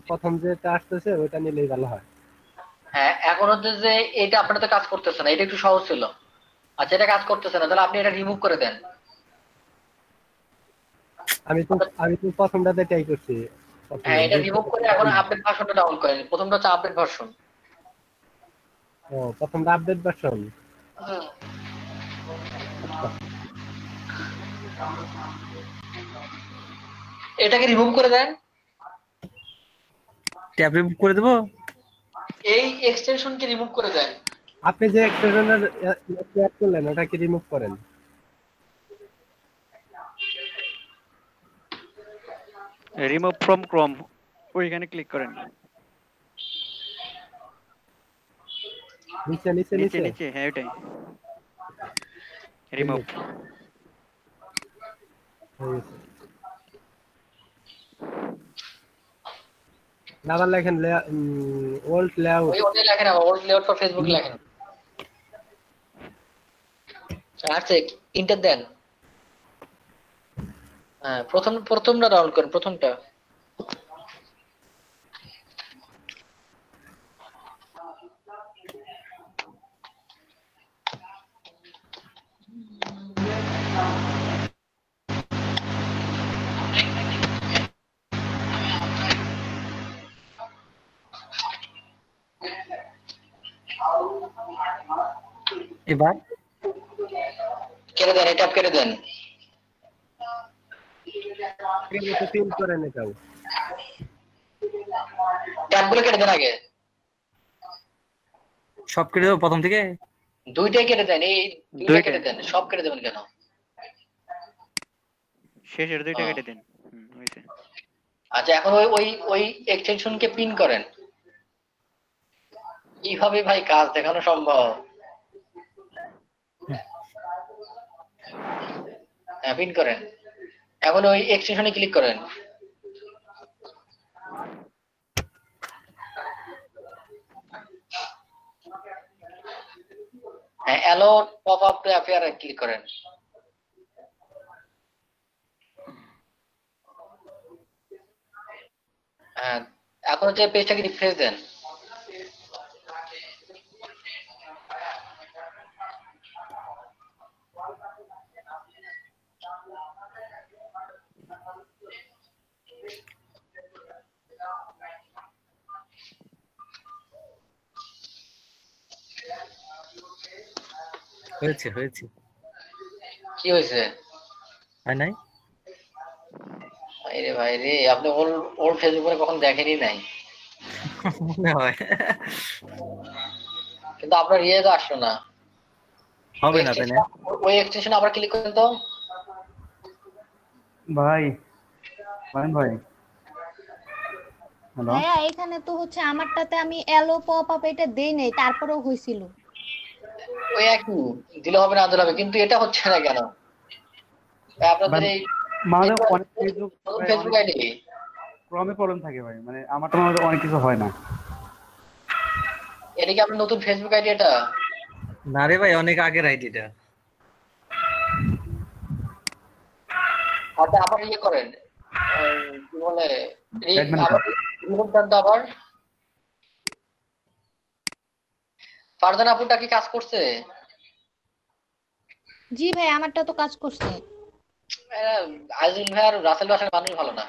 প্রথম যেটা আসতেছে ওইটা নিলেই ভালো হয়। হ্যাঁ এখন হচ্ছে যে এটা আপনার তো কাজ করতেছে না, এটা একটু সহজ ছিল। আচ্ছা এটা কাজ করতেছে না, তাহলে আপনি এটা রিমুভ করে দেন। আমি তো প্রথমটাতে ট্রাই করছি। হ্যাঁ এটা রিমুভ করে এখন আপডেট ভার্সনটা ডাউনলোড করেন। প্রথমটা হচ্ছে আপডেট ভার্সন। ও প্রথমটা আপডেট ভার্সন। এটাকে রিমুভ করে দেন। ট্যাব রিমুভ করে দেবো? এই এক্সটেনশনকে রিমুভ করে দেন। আপনি যে এক্সটেনশনের অ্যাড করলেন ওটাকে রিমুভ করেন। রিমুভ ফ্রম ক্রোম ওইখানে ক্লিক করেন। নিচে নিচে নিচে নিচে নিচে, হ্যাঁ ওটাই রিমুভ। আবার লেখেন ওল্ড লেআউট। ওই ওটাই লেখেন, আবার ওল্ড লেআউট ফর ফেসবুক লেখেন। আচ্ছা ইন্টার দেন। হ্যাঁ প্রথমটা ডাউনলোড করেন, প্রথমটা। এবার কেটে দেন, এটা কেটে দেন। পিন করেন এটাও। ট্যাবগুলো কেটে দেন আগে। সব কেটে দেবো প্রথম থেকে? দুইটাই কেটে দেন, এই দুইটা কেটে দেন, সব কেটে দেবেন কেন? শেষের দুইটা কেটে দেন। হইছে। আচ্ছা এখন ওই ওই ওই এক্সটেনশনকে পিন করেন। কিভাবে ভাই কাজ দেখানো সম্ভব? হ্যাঁ পিন করেন। এখন ওই এক্সটেনশনে ক্লিক করেন। হ্যাঁ allow pop up to appear click করেন। হ্যাঁ এখন হচ্ছে পেজটাকে রিফ্রেশ দেন। হয়েছে হয়েছে। কি হয়েছে? হয় নাই? আরে ভাই রে, আপনি ওর ওর ফেসবুকে কখন দেখেনি নাই, মনে হয় কিন্তু আপনার ইয়ে তো আসলো না। হবে না তাই না? ওই এক্সটেনশন আবার ক্লিক করেন তো। ভাই ভাই ভাই হ্যালো, ভাইয়া এখানে তো হচ্ছে আমারটাতে আমি এলো পপ আপ এটা দেই নাই, তারপরেও হয়েছিল। ওই একই দিলে হবে না দিলে হবে, কিন্তু এটা হচ্ছে না কেন? ভাই, আপনাদের এই আমাদের অনেক ফেসবুক ফেসবুক আইডি ক্রমে প্রবলেম থাকে ভাই, মানে আমার তো মনে হয় অনেক কিছু হয় না। এটা কি আপনার নতুন ফেসবুক আইডি এটা? না রে ভাই, অনেক আগের আইডিটা। আচ্ছা আবার ইয়ে করেন, কি বলে Admin আবার রিমুভ দেন তো আবার। ফারজানা আপুটা কি কাজ করছে? জি ভাই আমারটা তো কাজ করছে। আজিল ভাই আর রাসেল ভাষার মানুষ ভালো না।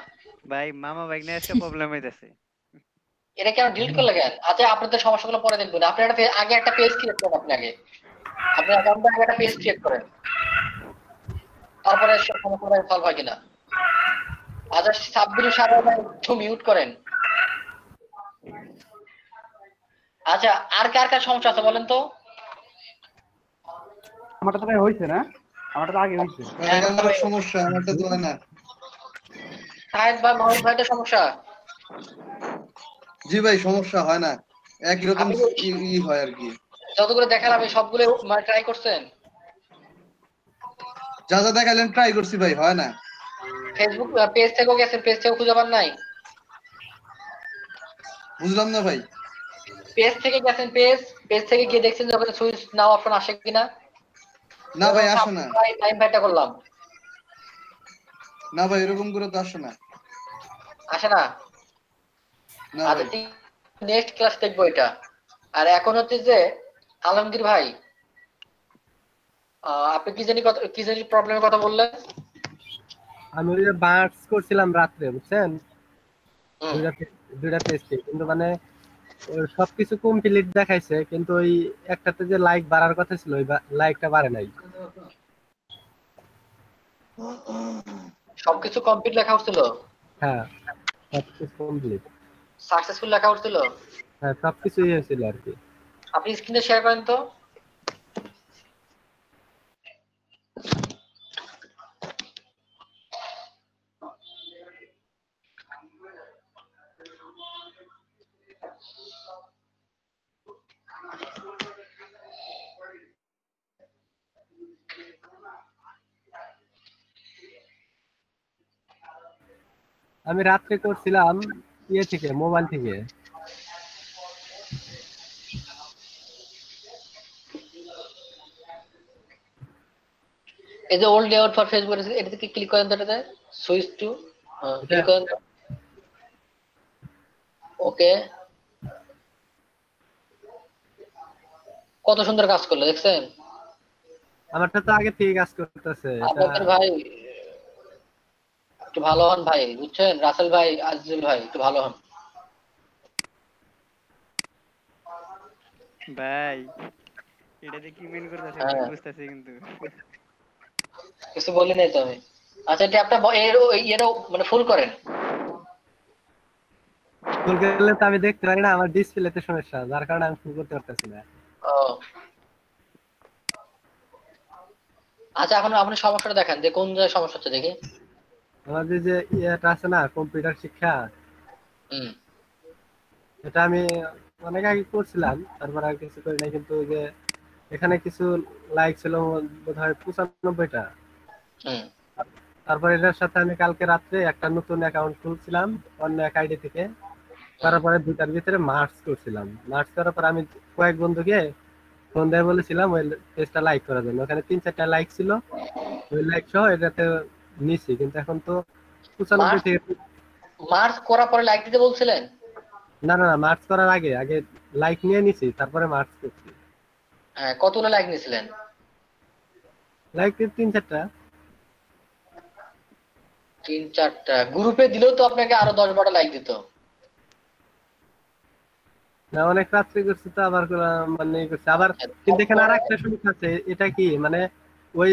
ভাই মামা ভাগ্নে আজকে প্রবলেম হইতাছে। এটা কেন ডিলিট করলে কেন? আচ্ছা আপনাদের সমস্যাগুলো পরে দেখবেন, আপনি একটা আগে একটা পেজ ক্রিয়েট করেন, আপনি আগে আপনার অ্যাকাউন্টে আগে একটা পেজ ক্রিয়েট করেন, তারপরে সব সমস্যাগুলো সলভ হয় কিনা। আচ্ছা সাব্বির সারা একটু মিউট করেন। আচ্ছা আর কার কার সমস্যা আছে বলেন তো? আমারটা তো ভাই হয়েছে না, আমারটা তো আগে হয়েছে। সমস্যা আমারটা তো হয় না। সাহেদ ভাই মাহমুদ ভাইটা সমস্যা। জি ভাই সমস্যা হয় না, একই রকম হয় আর কি। যতগুলো দেখালাম এই সবগুলো মানে ট্রাই করছেন? যা যা দেখালেন ট্রাই করছি ভাই, হয় না। ফেসবুক পেজ থেকেও গেছেন, পেজ থেকেও খুঁজে পান নাই? বুঝলাম না ভাই। পেজ থেকে গেছেন, পেজ থেকে গিয়ে দেখছেন যে ওখানে সুইচ নাও অপশন আসে কিনা? না ভাই আসে না। টাইম ভাইটা করলাম, না ভাই এরকম করে তো আসে না। আসে না? না আচ্ছা ভাই। নেক্সট ক্লাস দেখবো এটা। আর এখন হচ্ছে যে আলমগীর ভাই, আপনি কি জানি প্রবলেমের কথা বললেন? আমি ওই যে বার্স করছিলাম রাত্রে, বুঝছেন, হুম। দুইটা টেস্টে, কিন্তু মানে ওই সবকিছু কমপ্লিট দেখাইছে, কিন্তু ওই একটাতে যে লাইক বাড়ার কথা ছিল ওই লাইকটা বাড়ে নাই। সবকিছু কমপ্লিট লেখা হচ্ছিল, হ্যাঁ সবকিছু কমপ্লিট, সাকসেসফুল লেখা হচ্ছিল। হ্যাঁ সবকিছুই হয়েছিল আর কি। আপনি স্ক্রিনে শেয়ার করেন তো। আমি রাত্রে করছিলাম ইয়ে থেকে, মোবাইল থেকে। এই যে ওল্ড লেআউট ফর ফেসবুক, এটাতে ক্লিক করেন তো, এটাতে সুইচ টু ক্লিক করেন। ওকে, কত সুন্দর কাজ করলো দেখছেন? আমারটা তো আগে থেকে কাজ করতেছে এটা। আপনাদের ভাই একটু ভালো হন ভাই, বুঝছেন? রাসেল ভাই, আজিজুল ভাই একটু ভালো হন ভাই এটাতে কি মেন করতেছে হ্যাঁ। বুঝতেছি কিন্তু। কিছু বলি নাই তো আমি। আচ্ছা ট্যাবটা এরও মানে ফুল করেন। ফুল করলে তো আমি দেখতে পারি না, আমার ডিসপ্লেতে সমস্যা, যার কারণে আমি ফুল করতে পারতেছি না। ও আচ্ছা এখন আপনি সমস্যাটা দেখেন যে কোন জায়গায় সমস্যা হচ্ছে দেখি। আমাদের যে ইয়েটা আছে না, কম্পিউটার শিক্ষা, হুম। এটা আমি অনেক আগে করছিলাম, তারপর আর কিছু করি নাই, কিন্তু ওই যে এখানে কিছু লাইক ছিল বোধহয় 95টা। হুম। তারপর এটার সাথে আমি কালকে রাত্রে একটা নতুন অ্যাকাউন্ট খুলছিলাম অন্য এক আইডি থেকে, তারপরে দুটার ভিতরে মার্চ করছিলাম। মার্চ করার পর আমি কয়েক বন্ধুকে ফোন দিয়ে বলেছিলাম ওই পেজটা লাইক করার জন্য, ওখানে 3-4টা লাইক ছিল, ওই লাইক সহ এটাতে নিছি, কিন্তু এখন তো 95 থেকে। মার্চ করার পরে লাইক দিতে বলছিলেন? না না না, মার্চ করার আগে আগে লাইক নিয়ে নিছি, তারপরে মার্চ করছি। হ্যাঁ, কতগুলো লাইক নিয়েছিলেন? লাইক 3-4টা। 3-4টা গ্রুপে দিলেও তো আপনাকে আরো 10-12টা লাইক দিত। না অনেক রাত্রি করছি তো, আবার মানে করছি আবার, কিন্তু এখানে আর একটা সমস্যা আছে। এটা কি মানে ওই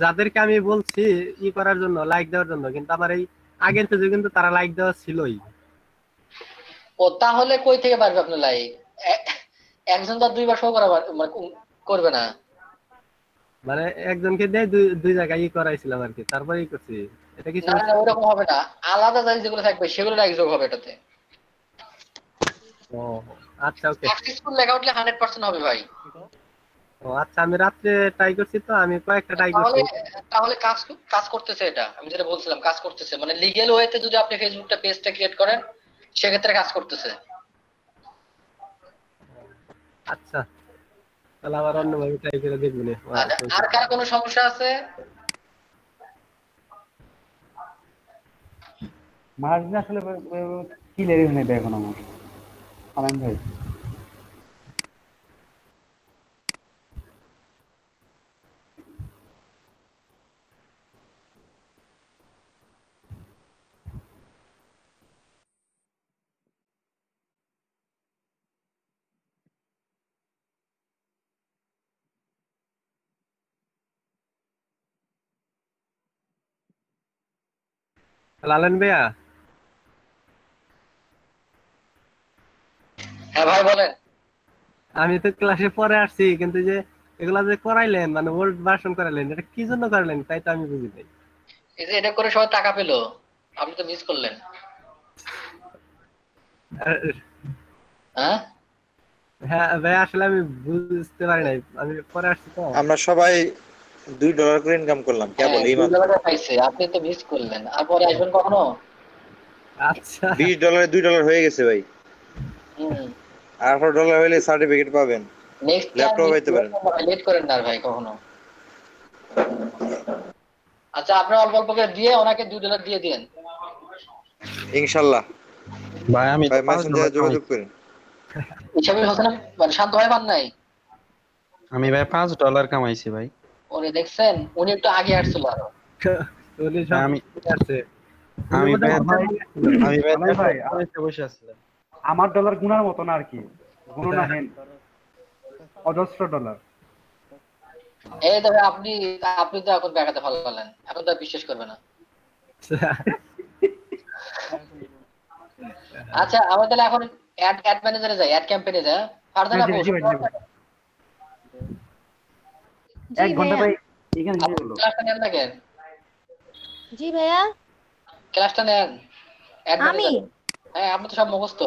যাদেরকে আমি বলছি ই করার জন্য, লাইক দেওয়ার জন্য, কিন্তু আমার এই আগের পেজে কিন্তু তারা লাইক দেওয়া ছিলই। ও তাহলে কই থেকে পারবে আপনার লাইক? একজন তো আর দুইবার শো করা মানে করবে না। মানে একজনকে দিয়ে দুই জায়গায় করাইছিলাম আর কি, তারপরেই করছি। এটা কি না না ওরকম হবে না, আলাদা জায়গায় যেগুলো থাকবে সেগুলো লাইক যোগ হবে এটাতে। ও আচ্ছা, ওকে। সাকসেসফুল লেখা উঠলে 100% হবে ভাই। ও আচ্ছা, আমি রাত্রে ট্রাই করছি, তো আমি কয়েকটা ট্রাই তাহলে করছি। তাহলে কাজ কাজ করতেছে, এটা আমি যেটা বলছিলাম কাজ করতেছে, মানে লিগ্যাল ওয়েতে যদি আপনি ফেসবুকটা পেজটা ক্রিয়েট করেন সেক্ষেত্রে কাজ করতেছে। আচ্ছা, তাহলে আবার অন্যভাবে ট্রাই করে দেখবো না। আর কার কোনো সমস্যা আছে? মার্জিন আসলে ক্লিয়ারই হয়ে নেবে এখন আমার আলাম ভাই। লালন ভাইয়া, হ্যাঁ ভাই বলেন। আমি তো ক্লাসে পরে আসছি, কিন্তু যে এগুলা যে করাইলেন, মানে ওল্ড ভার্সন করাইলেন, এটা কি জন্য করাইলেন তাই তো আমি বুঝি নাই। এই যে এটা করে সবাই টাকা পেলো, আপনি তো মিস করলেন। হ্যাঁ হ্যাঁ ভাই, আসলে আমি বুঝতে পারি নাই, আমি পরে আসছি তো। আমরা সবাই $2 করে ইনকাম করলাম কেবল এই মাত্র। $2 পাইছে, আপনি তো মিস করলেন, আর পরে আসবেন কখনো? আচ্ছা, $20 $2 হয়ে গেছে ভাই। আর $4 হইলে সার্টিফিকেট পাবেন, নেক্সট ল্যাপটপ পাইতে পারেন। লেট করেন না ভাই কখনো। আচ্ছা আপনি অল্প অল্প করে দিয়ে ওনাকে $2 দিয়ে দিন ইনশাআল্লাহ। ভাই আমি ভাই মেসেঞ্জারে যোগাযোগ করেন। হিসাবে হচ্ছে না, মানে শান্ত ভাই পান নাই? আমি ভাই $5 কামাইছি ভাই। ওরে দেখছেন, উনি একটু আগে আসছিল আরো। আমি আছে আমি ভাই আলাম ভাই, বসে আছিলাম। আমার ডলার গুনার মতো না আর কি, গুণ না হেন অজস্র ডলার। এই তবে আপনি আপনি তো এখন দেখাতে ভালো পারলেন, এখন তো আর বিশ্বাস করবে না। আচ্ছা আমরা তাহলে এখন অ্যাড ম্যানেজারে যাই, অ্যাড ক্যাম্পেইনে যাই। ফারদান আপু জি 1 ঘন্টা ভাইয়া। ভাই এখানে শেষ হলো। ক্লাসটা নেন না কেন? জি ভাইয়া। ক্লাসটা নেন অ্যাড আমি ম্যানেজারে। হ্যাঁ আপনি তো সব মুখস্থ।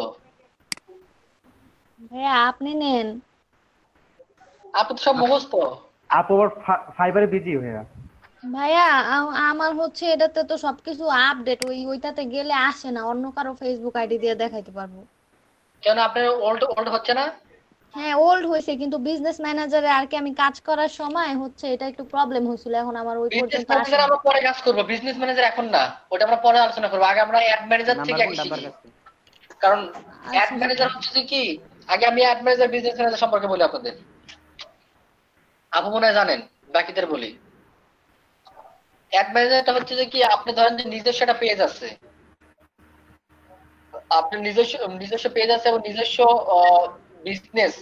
ভাইয়া আপনি নেন। আপনি তো সব মুখস্থ। আপু আবার ফাইবারে বিজি হয়ে। ভাইয়া আমার হচ্ছে এটাতে তো সবকিছু আপডেট, ওইটাতে গেলে আসে না, অন্য কারো ফেসবুক আইডি দিয়ে দেখাইতে পারবো। কেন আপনার ওল্ড ওল্ড হচ্ছে না? হ্যাঁ ওল্ড হয়েছে, কিন্তু বিজনেস ম্যানেজারে আর কি আমি কাজ করার সময় হচ্ছে এটা একটু প্রবলেম হয়েছিল, এখন আমার ওই বিজনেস পর্যন্ত আসে ম্যানেজার না। আমরা পরে কাজ করব, বিজনেস ম্যানেজার এখন না, ওটা আমরা পরে আলোচনা করব। আগে আমরা অ্যাড ম্যানেজার থেকে আগে শিখি, কারণ অ্যাড আচ্ছা ম্যানেজার হচ্ছে যে কি, আগে আমি অ্যাড ম্যানেজার বিজনেস ম্যানেজার সম্পর্কে বলি আপনাদের। আপু মনে হয় জানেন, বাকিদের বলি। অ্যাড ম্যানেজারটা হচ্ছে যে কি, আপনি ধরেন যে নিজস্ব একটা পেজ আছে, আপনার নিজস্ব পেজ আছে এবং নিজস্ব বিজনেস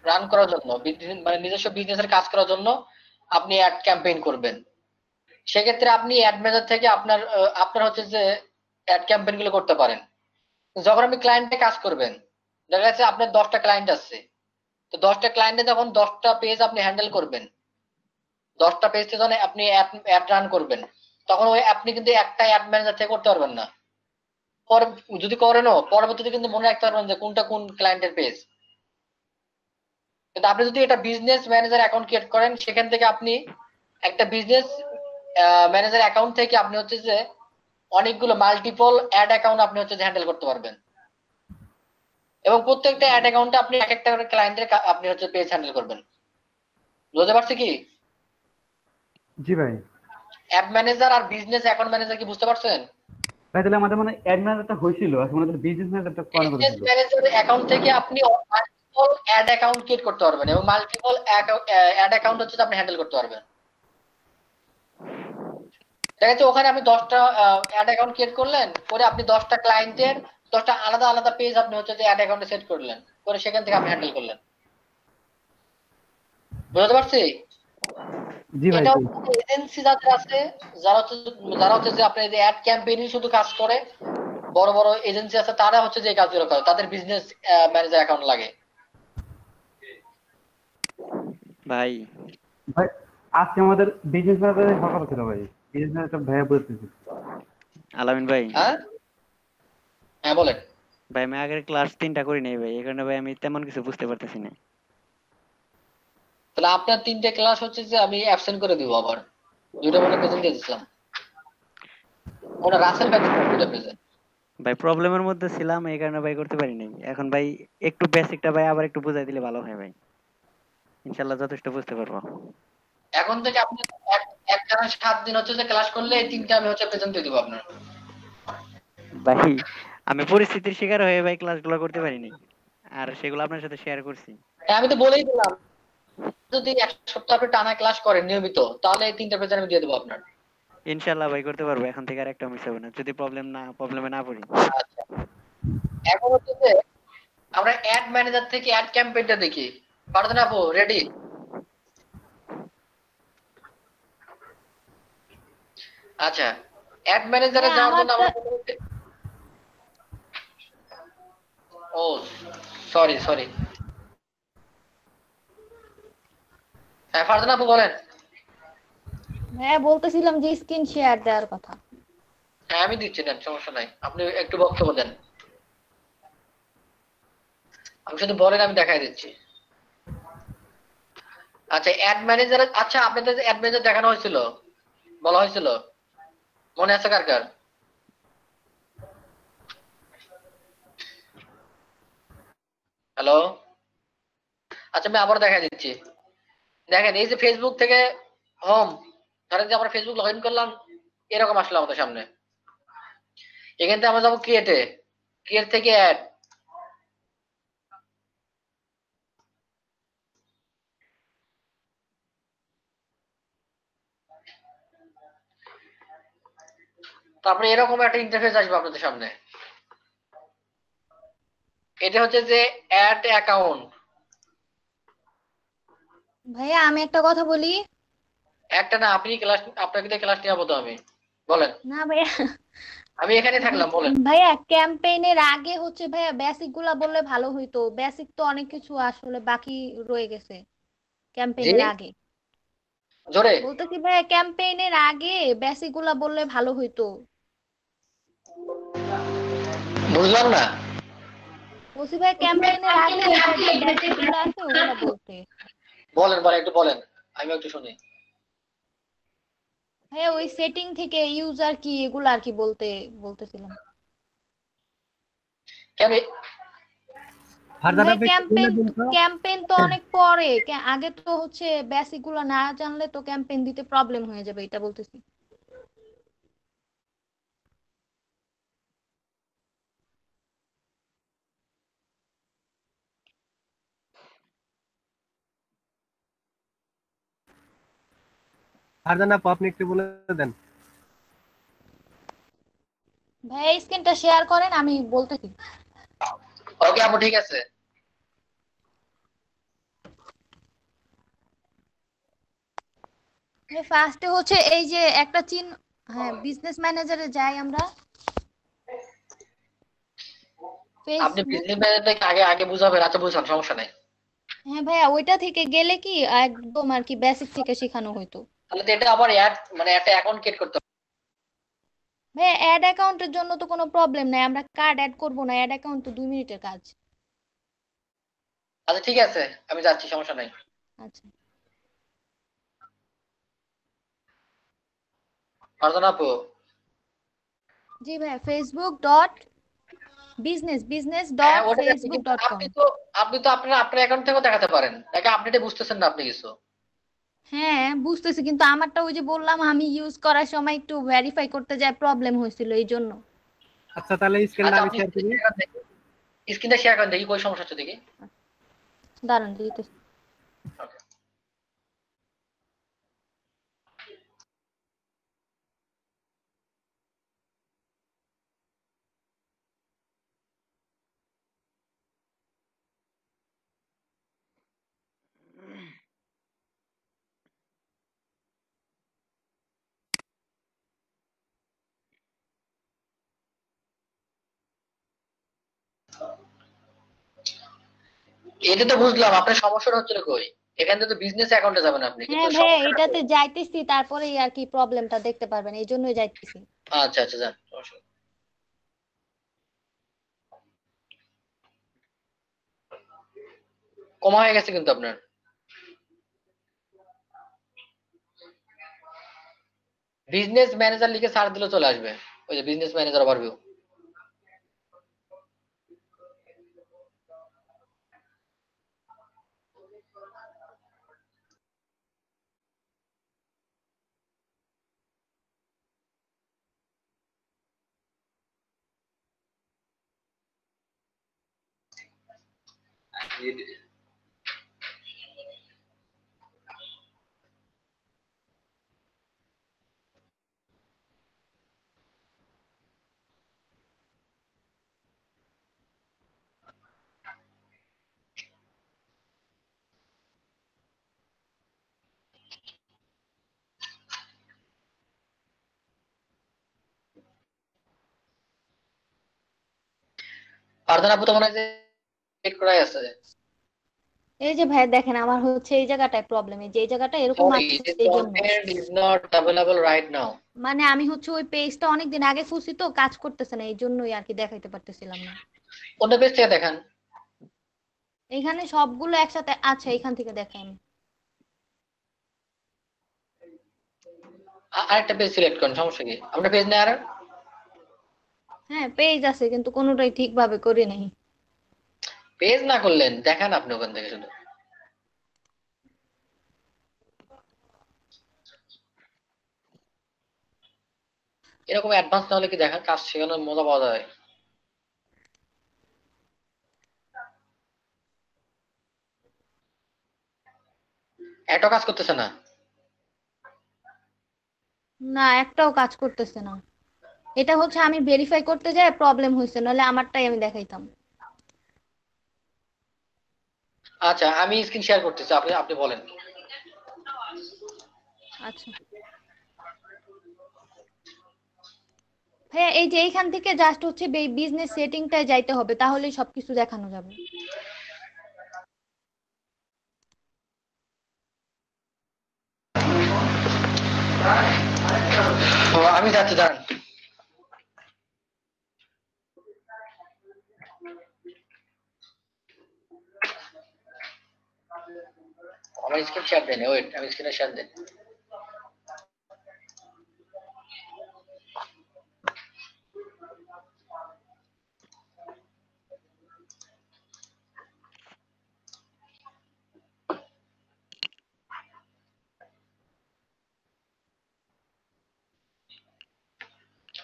রান করার জন্য, মানে নিজস্ব বিজনেসের কাজ করার জন্য আপনি অ্যাড ক্যাম্পেইন করবেন। সেক্ষেত্রে আপনি অ্যাড ম্যানেজার থেকে আপনার হচ্ছে যে অ্যাড ক্যাম্পেইন গুলো করতে পারেন। যখন আপনি ক্লায়েন্টে কাজ করবেন, দেখা যাচ্ছে আপনার 10টা ক্লায়েন্ট আছে, তো 10টা ক্লায়েন্টে যখন 10টা পেজ আপনি হ্যান্ডেল করবেন, 10টা পেজে যখন আপনি অ্যাড রান করবেন, তখন ওই আপনি কিন্তু একটা অ্যাড ম্যানেজার থেকে করতে পারবেন না। পরে যদি করেনও পরবর্তীতে কিন্তু মনে রাখতে পারবেন যে কোনটা কোন ক্লায়েন্টের পেজ। কিন্তু আপনি যদি এটা বিজনেস ম্যানেজার অ্যাকাউন্ট ক্রিয়েট করেন, সেখান থেকে আপনি একটা বিজনেস ম্যানেজার অ্যাকাউন্ট থেকে আপনি হচ্ছে যে অনেকগুলো মাল্টিপল অ্যাড অ্যাকাউন্ট আপনি হচ্ছে যে হ্যান্ডেল করতে পারবেন, এবং প্রত্যেকটা অ্যাড অ্যাকাউন্টে আপনি এক একটা করে ক্লায়েন্টের আপনি হচ্ছে পেজ হ্যান্ডেল করবেন। বুঝতে পারছি কি? জি ভাই। অ্যাড ম্যানেজার আর বিজনেস অ্যাকাউন্ট ম্যানেজার কি বুঝতে পারছেন? ভাই তাহলে আমাদের মানে অ্যাড ম্যানেজারটা হয়েছিল, এখন আমাদের বিজনেস ম্যানেজারটা করানো বিজনেস হয়েছিল। ম্যানেজার অ্যাকাউন্ট থেকে আপনি মাল্টিপল অ্যাড অ্যাকাউন্ট ক্রিয়েট করতে পারবেন, এবং মাল্টিপল অ্যাড অ্যাকাউন্ট হচ্ছে আপনি হ্যান্ডেল করতে পারবেন। দেখা যাচ্ছে ওখানে আপনি 10টা অ্যাড অ্যাকাউন্ট ক্রিয়েট করলেন, পরে আপনি 10টা ক্লায়েন্টের 10টা আলাদা আলাদা পেজ আপনি হচ্ছে যে অ্যাড অ্যাকাউন্টে সেট করলেন, পরে সেখান থেকে আপনি হ্যান্ডেল করলেন। বুঝতে পারছি? জি ভাই। এটা হচ্ছে এজেন্সি যাদের আছে, যারা হচ্ছে যে আপনার যে অ্যাড ক্যাম্পেইনিং শুধু কাজ করে, বড় বড় এজেন্সি আছে, তারা হচ্ছে যে এই কাজগুলো করে, তাদের বিজনেস ম্যানেজার অ্যাকাউন্ট লাগে। ভাই ভাই আজকে আমাদের বিজনেস ম্যানেজারের কথা ছিল ভাই, বিজনেস ম্যানেজার ভাইয়া বলতেছি। আলামিন ভাই, হ্যাঁ হ্যাঁ বলেন। ভাই আমি আগের ক্লাস 3টা করি নাই ভাই, এই কারণে ভাই আমি তেমন কিছু বুঝতে পারতেছি না। তাহলে আপনার 3টে ক্লাস হচ্ছে যে আমি অ্যাবসেন্ট করে দিব আবার, 2টা মনে প্রেজেন্ট দিয়ে দিচ্ছিলাম, ওটা রাসেল ভাই দিচ্ছিলাম 2টা প্রেজেন্ট। ভাই প্রবলেমের মধ্যে ছিলাম, এই কারণে ভাই করতে পারি নাই। এখন ভাই একটু বেসিকটা ভাই আবার একটু বুঝাই দিলে ভালো হয় ভাই, ইনশাল্লাহ যথেষ্ট বুঝতে পারবো। এখন থেকে আপনি একটানা 7 দিন হচ্ছে যে ক্লাস করলে এই 3টা আমি হচ্ছে প্রেজেন্ট দিয়ে দিব আপনার। ভাই আমি পরিস্থিতির শিকার হয়ে ভাই ক্লাসগুলো করতে পারি নাই, আর সেগুলো আপনার সাথে শেয়ার করছি। হ্যাঁ, আমি তো বলেই দিলাম, যদি 1 সপ্তাহ আপনি টানা ক্লাস করেন নিয়মিত, তাহলে এই 3টা প্রেজেন্ট আমি দিয়ে দেবো আপনার। ইনশাল্লাহ ভাই করতে পারবো, এখন থেকে আর একটা মিস হবে না, যদি প্রবলেমে না পড়ি। আচ্ছা, এখন হচ্ছে যে আমরা অ্যাড ম্যানেজার থেকে অ্যাড ক্যাম্পেইনটা দেখি। পারতেন আপু? রেডি? আচ্ছা, অ্যাড ম্যানেজারে হ্যাঁ যাওয়ার জন্য আমারটা আমরা ও সরি সরি, হ্যাঁ ফারজানা আপু বলেন। হ্যাঁ বলতেছিলাম যে স্ক্রিন শেয়ার দেওয়ার কথা। হ্যাঁ আমি দিচ্ছি, দেন সমস্যা নাই, আপনি একটু বক্তব্য দেন, আমি শুধু বলেন, আমি দেখাই দিচ্ছি। আচ্ছা অ্যাড ম্যানেজার, আচ্ছা আপনাদের অ্যাড ম্যানেজার দেখানো হয়েছিল, বলা হয়েছিল, মনে আছে কার কার? হ্যালো, আচ্ছা আমি আবার দেখাই দিচ্ছি। দেখেন এই যে ফেসবুক থেকে হোম, ধরেন যে আমরা ফেসবুক লগ ইন করলাম, এরকম আসলো আমাদের সামনে। এখান থেকে আমরা যাবো ক্রিয়েটে, ক্রিয়েট থেকে অ্যাড, তারপরে এরকম একটা ইন্টারফেস আসবে আপনাদের সামনে। এটা হচ্ছে যে অ্যাড অ্যাকাউন্ট। ভাইয়া আমি একটা কথা বলি। একটা না, আপনি ক্লাস, আপনাকে দিয়ে ক্লাস নিয়ে যাবো তো আমি, বলেন। না ভাইয়া, আমি এখানে থাকলাম, বলেন। ভাইয়া ক্যাম্পেইনের আগে হচ্ছে ভাইয়া বেসিক গুলা বললে ভালো হইতো, বেসিক তো অনেক কিছু আসলে বাকি রয়ে গেছে জি, ক্যাম্পেইনের আগে। জোরে বলতেছি ভাইয়া ক্যাম্পেইনের আগে বেসিক গুলা বললে ভালো হইতো। বুঝলাম না। বলছি ভাইয়া ক্যাম্পেইনের আগে ওইটার যে বেসিক গুলা আছে ওগুলা বলতে। বলেন বলেন, একটু বলেন, আমি একটু শুনি। ভাইয়া ওই সেটিং থেকে ইউজার কি এগুলা আর কি বলতেছিলাম। কেন ফারজানা ভাই ভাই একটু বলে ক্যাম্পেইন দিন তো। ক্যাম্পেইন তো অনেক পরে, আগে তো হচ্ছে বেসিক গুলা না জানলে তো ক্যাম্পেইন দিতে প্রবলেম হয়ে যাবে, এটা বলতেছি। ফারজানা আপু আপনি একটু বলে দেন। ভাই স্ক্রিনটা শেয়ার করেন, আমি বলতেছি। ওকে আপু, ঠিক আছে। ফার্স্টে হচ্ছে এই যে একটা হ্যাঁ বিজনেস ম্যানেজারে যাই আমরা, আপনি ফেসবুক। বিজনেস ম্যানেজারকে আগে আগে বুঝাবেন, আচ্ছা বুঝান, সমস্যা নাই। হ্যাঁ ভাইয়া ওইটা থেকে গেলে কি একদম আর কি বেসিক থেকে শেখানো হইতো। তাহলে তো এটা আবার অ্যাড, মানে একটা অ্যাকাউন্ট ক্রিয়েট করতে হবে। ভাইয়া অ্যাড অ্যাকাউন্টের জন্য তো কোনো প্রবলেম নাই, আমরা কার্ড অ্যাড করবো না, অ্যাড অ্যাকাউন্ট তো 2 মিনিটের কাজ। আচ্ছা ঠিক আছে, আমি যাচ্ছি, সমস্যা নাই। আচ্ছা ফারজানা আপু, জি ভাইয়া, ফেসবুক ডট বিজনেস হ্যাঁ ডট ওটা যাচ্ছি, ফেসবুক কিন্তু ডট কম। আপনি তো আপনার আপনার অ্যাকাউন্ট থেকেও দেখাতে পারেন, তাকে আপডেটে বুঝতেছেন না আপনি কিছু। হ্যাঁ বুঝতেছি, কিন্তু আমারটা ওই যে বললাম আমি ইউজ করার সময় একটু ভেরিফাই করতে যায় প্রবলেম হয়েছিল এই জন্য। আচ্ছা তাহলে স্ক্রিনটা আচ্ছা আমি আপনি শেয়ার করি। স্ক্রিনটা শেয়ার করেন, দেখি কই সমস্যা হচ্ছে দেখি। দাঁড়ান দিতেছি। এটা তো বুঝলাম, আপনার সমস্যাটা হচ্ছে কই? এখান থেকে তো বিজনেস অ্যাকাউন্টে যাবেন আপনি, কিন্তু হ্যাঁ ভাইয়া সমস্যাটা এটাতে কই? যাইতেছি, তারপরেই আর কি প্রবলেমটা দেখতে পারবেন, এই জন্যই যাইতেছি। আচ্ছা আচ্ছা, যান, সমস্যা নেই। কমা হয়ে গেছে কিন্তু আপনার। বিজনেস ম্যানেজার লিখে সার্চ দিলে চলে আসবে, ওই যে বিজনেস ম্যানেজার ওভারভিউ। ফারদান আপু তো মনে হয় যে চেক করাই আছে। এই যে ভাইয়া দেখেন, আমার হচ্ছে এই জায়গাটায় প্রবলেম, এই যে এই জায়গাটা এরকম সরি, আসছে দিস এই জন্য। Content is not available right now. মানে আমি হচ্ছে ওই পেজটা অনেকদিন আগে খুলছি তো, কাজ করতেছে না, এই জন্যই আর কি দেখাইতে পারতেছিলাম না। অন্য পেজ থেকে দেখান। এখানে সবগুলো একসাথে আছে, এখান থেকে দেখাই আমি। আরেকটা পেজ সিলেক্ট করেন, সমস্যা কি? আপনার পেজ নেই আর? হ্যাঁ পেজ আছে, কিন্তু কোনোটাই ঠিকভাবে করি নাই। পেজ না করলেন, দেখান আপনি ওখান থেকে শুধু। এরকম অ্যাডভান্স না হলে কি দেখান, কাজ শেখানোর মজা পাওয়া যায়। এত কাজ করতেছে না। না একটাও কাজ করতেছে না। এটা হচ্ছে আমি ভেরিফাই করতে যাই প্রবলেম হয়েছে, নাহলে আমারটাই আমি দেখাইতাম। আচ্ছা, আমি স্ক্রিন শেয়ার করতেছি, আপনি আপনি বলেন। আচ্ছা হ্যাঁ, এই যে এইখান থেকে জাস্ট হচ্ছে বিজনেস সেটিংটায় যাইতে হবে, তাহলেই সবকিছু দেখানো যাবে। তো আমি যাচ্ছি, দাঁড়ান। আমার স্ক্রিন শেয়ার দেন, ওয়েট, আমি স্ক্রিনে শেয়ার দেন।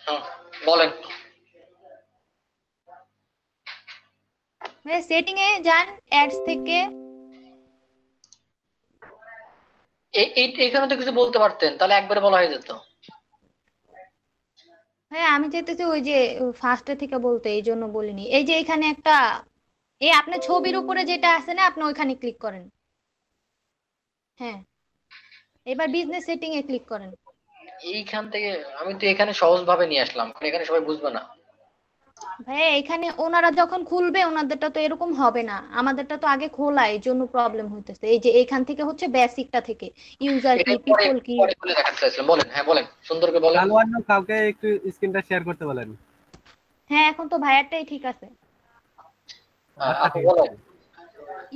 হ্যাঁ, বলেন। হ্যাঁ সেটিং এ যান, অ্যাডস থেকে। এখানে তো কিছু বলতে পারতেন, তাহলে একবারে বলা হয়ে যেত। হ্যাঁ আমি চাইতেছি ওই যে ফার্স্টে থেকে বলতে, এই জন্য বলিনি। এই যে এখানে একটা, এই আপনার ছবির উপরে যেটা আছে না, আপনি ওইখানে ক্লিক করেন। হ্যাঁ এবার বিজনেস সেটিং এ ক্লিক করেন। এইখান থেকে আমি তো এখানে সহজ ভাবে নিয়ে আসলাম, কারণ এখানে সবাই বুঝবে না। ভাইয়া এখানে ওনারা যখন খুলবে ওনাদেরটা তো এরকম হবে না, আমাদেরটা তো আগে খোলা, এই জন্য প্রবলেম হইতেছে। এই যে এখান থেকে হচ্ছে বেসিকটা থেকে, ইউজার কি, এটাই পরে পিপল কি। পরে খুলে দেখাতে চাইছিলাম, বলেন। হ্যাঁ বলেন, সুন্দর করে বলেন। কালো অন্য কাউকে একটু স্ক্রিনটা শেয়ার করতে বলেন। হ্যাঁ এখন তো ভাইয়ারটাই ঠিক আছে। আচ্ছা আপু ঠিক বলেন। আছে।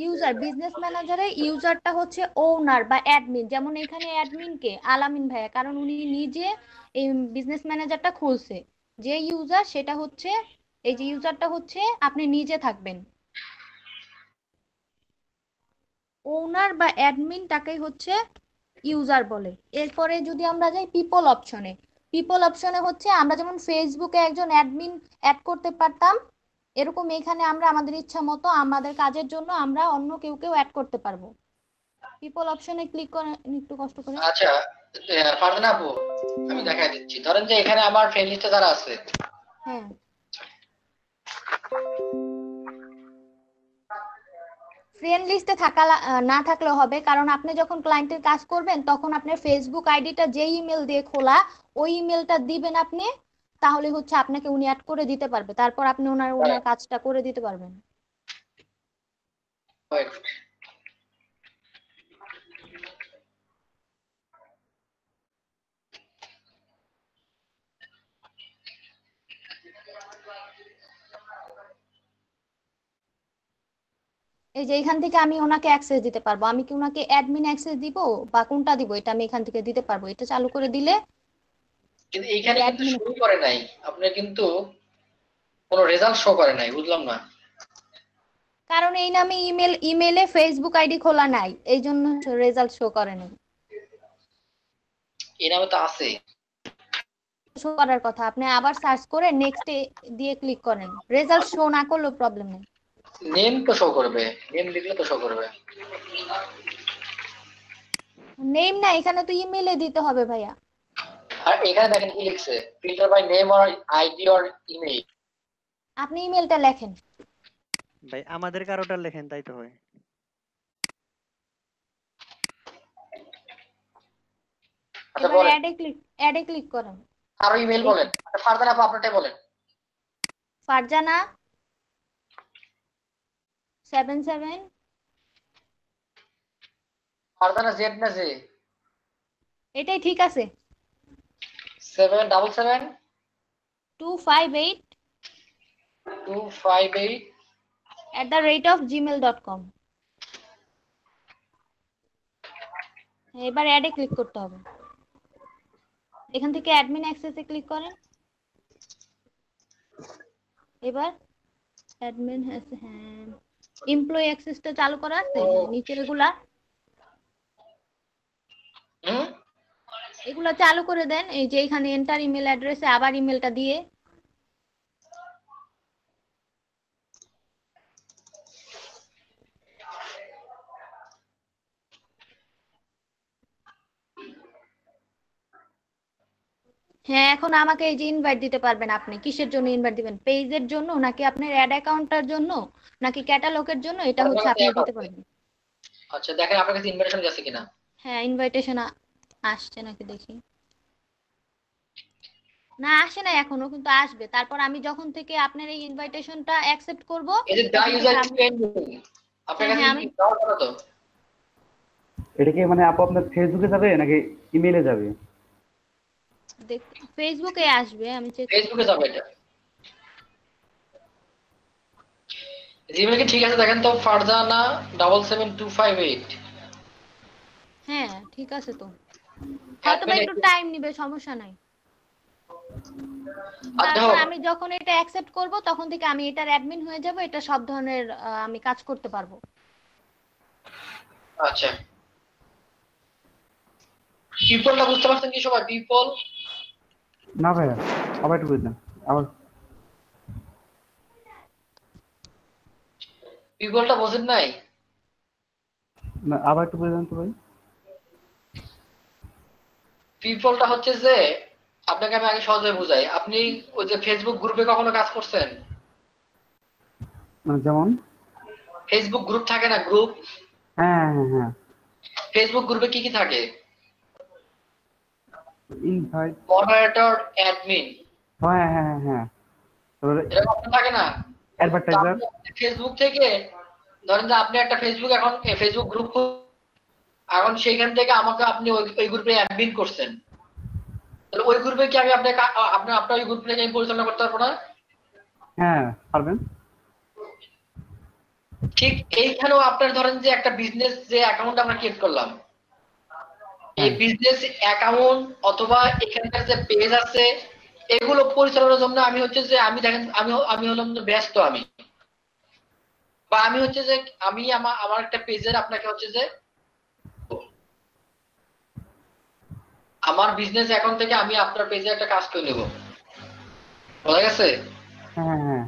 ইউজার, বিজনেস ম্যানেজারে ইউজারটা হচ্ছে ওনার বা অ্যাডমিন, যেমন এখানে অ্যাডমিন কে আলামিন ভাইয়া, কারণ উনি নিজে এই বিজনেস ম্যানেজারটা খুলছে। যে ইউজার সেটা হচ্ছে, এই যে ইউজারটা হচ্ছে আপনি নিজে থাকবেন, ওনার বা অ্যাডমিন তাকেই হচ্ছে ইউজার বলে। এরপরে যদি আমরা যাই পিপল অপশনে, পিপল অপশনে হচ্ছে আমরা যেমন ফেসবুকে একজন অ্যাডমিন অ্যাড করতে পারতাম, এরকম এখানে আমরা আমাদের ইচ্ছা মতো আমাদের কাজের জন্য আমরা অন্য কেউ কেউ অ্যাড করতে পারবো। পিপল অপশনে ক্লিক করেন একটু কষ্ট করে। আচ্ছা, ফারজানা আপু, আমি দেখাই দিচ্ছি। ধরেন যে এখানে আমার ফ্রেন্ড লিস্টে যারা আছে, হ্যাঁ ফ্রেন্ড লিস্টে না থাকলেও হবে, কারণ আপনি যখন ক্লায়েন্টের কাজ করবেন তখন আপনার ফেসবুক আইডিটা যে ইমেল দিয়ে খোলা, ওই ইমেলটা দিবেন আপনি, তাহলে হচ্ছে আপনাকে উনি অ্যাড করে দিতে পারবে, তারপর আপনি ওনার ওনার কাজটা করে দিতে পারবেন। Wait. এই যে এখান থেকে আমি ওনাকে অ্যাক্সেস দিতে পারবো, আমি কি ওনাকে অ্যাডমিন অ্যাক্সেস দিব বা কোনটা দিব, এটা আমি এখান থেকে দিতে পারবো। এটা চালু করে দিলে কিন্তু এই এইখানে যে কিন্তু অ্যাডমিন, শুরু করে নাই, আপনার কিন্তু কোনো রেজাল্ট শো করে নাই, বুঝলাম না। কারণ এই নামে ইমেলে ফেসবুক আইডি খোলা নাই, এই জন্য রেজাল্ট শো করে নাই। এই নামে তো আছে। শো করার কথা, আপনি আবার সার্চ করে নেক্সট দিয়ে ক্লিক করেন, রেজাল্ট শো না করলেও প্রবলেম নেই। নেম তো শো করবে, নেম লিখলে তো শো করবে। নেম না, এখানে তো ইমেলে দিতে হবে ভাইয়া। আর এখানে দেখেন কি লিখছে, filter by name or ID or email. আপনি ইমেলটা লেখেন। ভাই আমাদের কারোটা লেখেন তাই তো হয়। আচ্ছা এবার বলেন, অ্যাডে ক্লিক করেন। আরো ইমেল বলেন। আচ্ছা ফারদান আপু আপনারটাই বলেন। ফারজানা 77 ফারদানা জেড না জে? এটাই ঠিক আছে। 777 258 258 @gmail.com। এবার অ্যাডে ক্লিক করতে হবে। এখান থেকে অ্যাডমিন অ্যাক্সেসে ক্লিক করেন। এবার অ্যাডমিন হ্যাঁ, এমপ্লয়ি অ্যাক্সেসটা চালু করা আছে, হ্যাঁ নিচের এগুলা চালু করে দেন। এই যে এখানে এন্টার ইমেল অ্যাড্রেসে আবার ইমেলটা দিয়ে হ্যাঁ, এখন আমাকে এই যে ইনভাইট দিতে পারবেন। আপনি কিসের জন্য ইনভাইট দিবেন, পেজের জন্য নাকি আপনার অ্যাড অ্যাকাউন্টটার জন্য নাকি ক্যাটালগের জন্য, এটা হচ্ছে আপনি দিতে পারবেন। আচ্ছা দেখেন আপনার কাছে ইনভাইটেশন গেছে কিনা। হ্যাঁ, ইনভাইটেশন আসছে নাকি দেখি। না আসে না এখনো, কিন্তু আসবে। তারপর আমি যখন থেকে আপনার এই ইনভাইটেশনটা অ্যাকসেপ্ট করব এই যে দা তখন ইউজার থেকে পেন্ডিং, আপনার হ্যাঁ কাছে হ্যাঁ আমি ডাউট হলো তো? এটা কি মানে আপু আপনার ফেসবুকে যাবে নাকি ইমেলে যাবে? ফেসবুকে আসবে, আমি চেক ফেসবুকে যাবে এটা। জিমেল কি ঠিক আছে দেখেন তো, ফারজানা 77258। হ্যাঁ ঠিক আছে তো, হয়তো বা একটু টাইম নিবে, সমস্যা নাই। তারপর আমি যখন এটা অ্যাকসেপ্ট করব তখন থেকে আমি এটার অ্যাডমিন হয়ে যাব, এটা সব ধরনের আমি কাজ করতে পারবো। আচ্ছা পিপলটা বুঝতে পারছেন কি সবাই? পিপল না ভাইয়া, আবার একটু বুঝলেন আবার। পিপলটা বোঝেন নাই? না আবার একটু বুঝলেন তো ভাই। পিপলটা হচ্ছে যে, আপনাকে আমি আগে সহজে বুঝাই। আপনি ওই যে ফেসবুক গ্রুপে কখনো কাজ করছেন? মানে যেমন ফেসবুক গ্রুপ থাকে না, গ্রুপ? হ্যাঁ হ্যাঁ হ্যাঁ। ফেসবুক গ্রুপে কি কি থাকে? ইনভাইট, মডারেটর, অ্যাডমিন, হ্যাঁ হ্যাঁ হ্যাঁ হ্যাঁ। তারপরে এরকম থাকে না? অ্যাডভার্টাইজার। ফেসবুক থেকে ধরেন যে আপনি একটা ফেসবুক এখন ফেসবুক গ্রুপ, এখন সেইখান থেকে আমাকে আপনি ওই গ্রুপে অ্যাডমিন করছেন, তাহলে ওই গ্রুপে কি আমি আপনাকে আপনার ওই গ্রুপটাকে আমি পরিচালনা করতে পারবো না? হ্যাঁ পারবেন। ঠিক এইখানেও আপনার ধরেন যে একটা বিজনেস যে অ্যাকাউন্ট আমরা ক্রিয়েট করলাম, এই বিজনেস অ্যাকাউন্ট অথবা এখানকার যে পেজ আছে এগুলো পরিচালনার জন্য আমি হচ্ছে যে আমি দেখেন আমি হলাম যে ব্যস্ত, আমি বা আমি হচ্ছে যে আমি আমার একটা পেজের আপনাকে হচ্ছে যে আমার বিজনেস অ্যাকাউন্ট থেকে আমি আপনার পেজে একটা কাজ করে নেব, বোঝা গেছে? হ্যাঁ হ্যাঁ।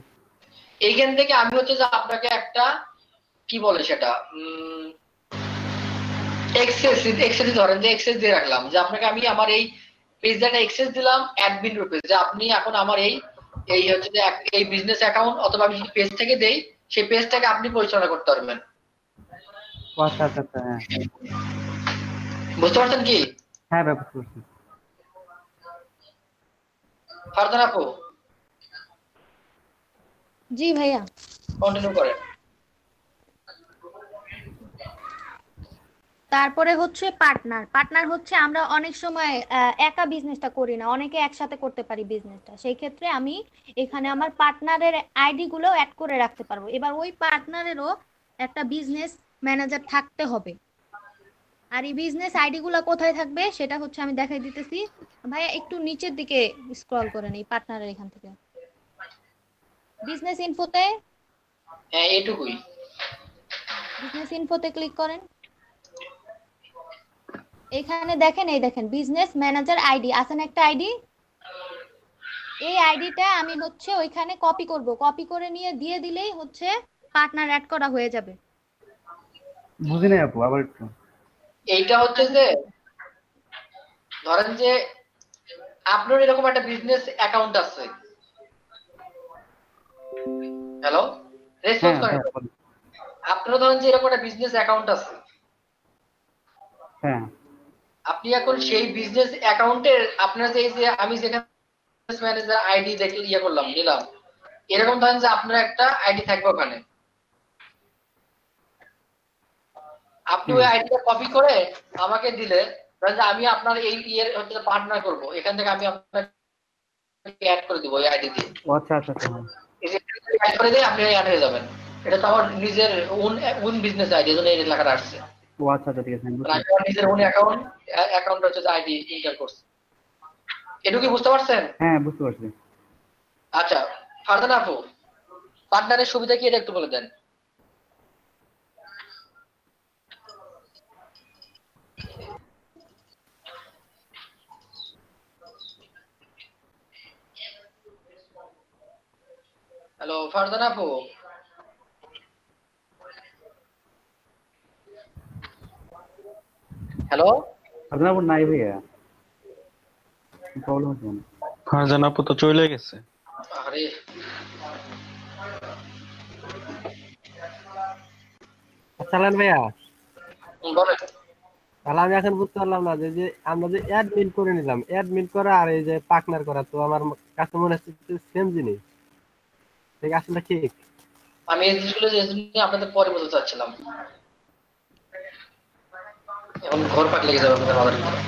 এইখান থেকে আমি হচ্ছে যে আপনাকে একটা কি বলে সেটা এক্সেস ধরেন যে এক্সেস দিয়ে রাখলাম যে আপনাকে আমি আমার এই পেজটা এক্সেস দিলাম অ্যাডমিন রূপে, যে আপনি এখন আমার এই হচ্ছে যে এই বিজনেস অ্যাকাউন্ট অথবা আমি পেজ থেকে দেই, সেই পেজটাকে আপনি পরিচালনা করতে পারবেন। আচ্ছা আচ্ছা আচ্ছা হ্যাঁ। বুঝতে পারছেন কি? হ্যাঁ ব্যাপার করছি। ফারদান আপু জি ভাইয়া কন্টিনিউ করেন। তারপরে হচ্ছে পার্টনার। পার্টনার হচ্ছে আমরা অনেক সময় একা বিজনেসটা করি না, অনেকে একসাথে করতে পারি বিজনেসটা, সেই ক্ষেত্রে আমি এখানে আমার পার্টনারের আইডি গুলো অ্যাড করে রাখতে পারবো। এবার ওই পার্টনারেরও একটা বিজনেস ম্যানেজার থাকতে হবে। আর এই বিজনেস আইডি গুলা কোথায় থাকবে সেটা হচ্ছে আমি দেখাই দিতেছি। ভাইয়া একটু নিচের দিকে স্ক্রল করেন এই পার্টনারের এখান থেকে, বিজনেস ইনফোতে, হ্যাঁ এটুকুই। বিজনেস ইনফোতে ক্লিক করেন। এখানে দেখেন, এই দেখেন বিজনেস ম্যানেজার আইডি আছে না একটা আইডি, এই আইডিটা আমি হচ্ছে ওইখানে কপি করব, কপি করে নিয়ে দিয়ে দিলেই হচ্ছে পার্টনার অ্যাড করা হয়ে যাবে। বুঝি নাই আপু, আবার একটু। এইটা হচ্ছে যে ধরেন যে আপনার এরকম একটা বিজনেস অ্যাকাউন্ট আছে। হ্যালো, রেসপন্স হ্যাঁ করেন। হ্যাঁ বলেন। আপনার ধরেন যে এরকম একটা বিজনেস অ্যাকাউন্ট আছে, হ্যাঁ আপনি এখন সেই বিজনেস অ্যাকাউন্টের আপনার যে এই যে আমি যেখানে ম্যানেজার আইডি দেখে ইয়ে করলাম নিলাম, এরকম ধরেন যে আপনার একটা আইডি থাকবে ওখানে, আপনি ওই আইডিটা কপি করে আমাকে দিলে ধরেন যে আমি আপনার এই ইয়ের হচ্ছে পার্টনার করব, এখান থেকে আমি আপনাকে অ্যাড করে দিব ওই আইডি দিয়ে। ও আচ্ছা আচ্ছা আচ্ছা। এই যে অ্যাড করে দিয়ে আপনি অ্যাড হয়ে যাবেন। এটা তো আমার নিজের ওন বিজনেস আইডি, এজন্য এই লেখাটা আসছে। ও আচ্ছা আচ্ছা, ঠিক আছে, আমি বুঝতে আমি আমার নিজের ওন অ্যাকাউন্ট হচ্ছে আইডি এন্টার করছি। এটুকু কি বুঝতে পারছেন? হ্যাঁ বুঝতে পারছি। আচ্ছা, ফারজানা আপু, পার্টনারের সুবিধা কি এটা একটু বলে দেন। হ্যালো ফারজানা আপু। হ্যালো, আপনার আপু নাই ভাইয়া, প্রবলেম হচ্ছে না। ফারজান আপু তো চলে গেছে। আরে চালান ভাইয়া, বলেন। তাহলে আমি এখন বুঝতে পারলাম না যে যে আমরা যে অ্যাডমিন করে নিলাম, অ্যাডমিন করা আর এই যে পার্টনার করা, তো আমার কাছে মনে হচ্ছে সেম জিনিস, ঠিক আসলে ঠিক। আমি এই জিনিসগুলো যে জন্য আপনাদের পরে বলতে চাচ্ছিলাম, এখন ঘর পাক লেগে যাবে আপনাদের মাথার ভিতরে।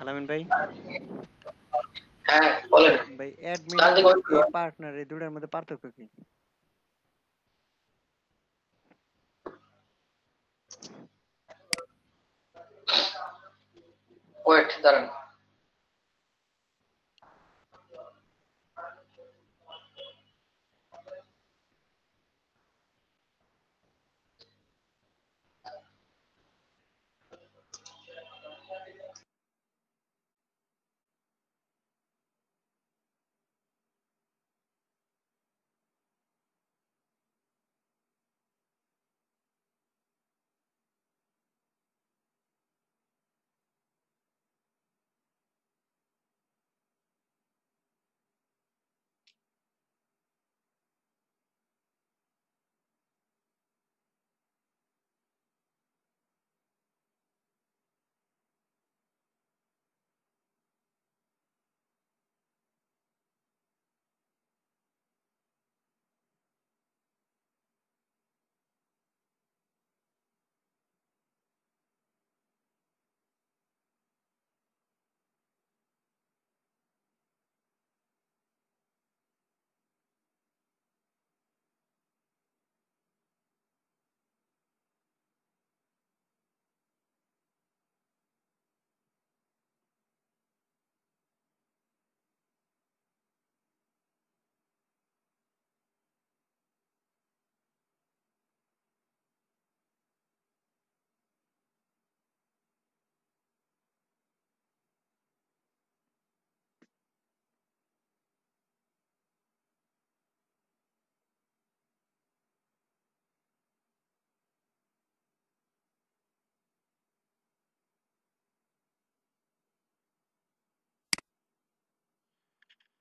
আলামিন ভাই, হ্যাঁ বলেন। ভাই অ্যাডমিন ডান আর দিকে এই পার্টনার এই দুটার মধ্যে পার্থক্য কি? ওয়েট দাঁড়ান।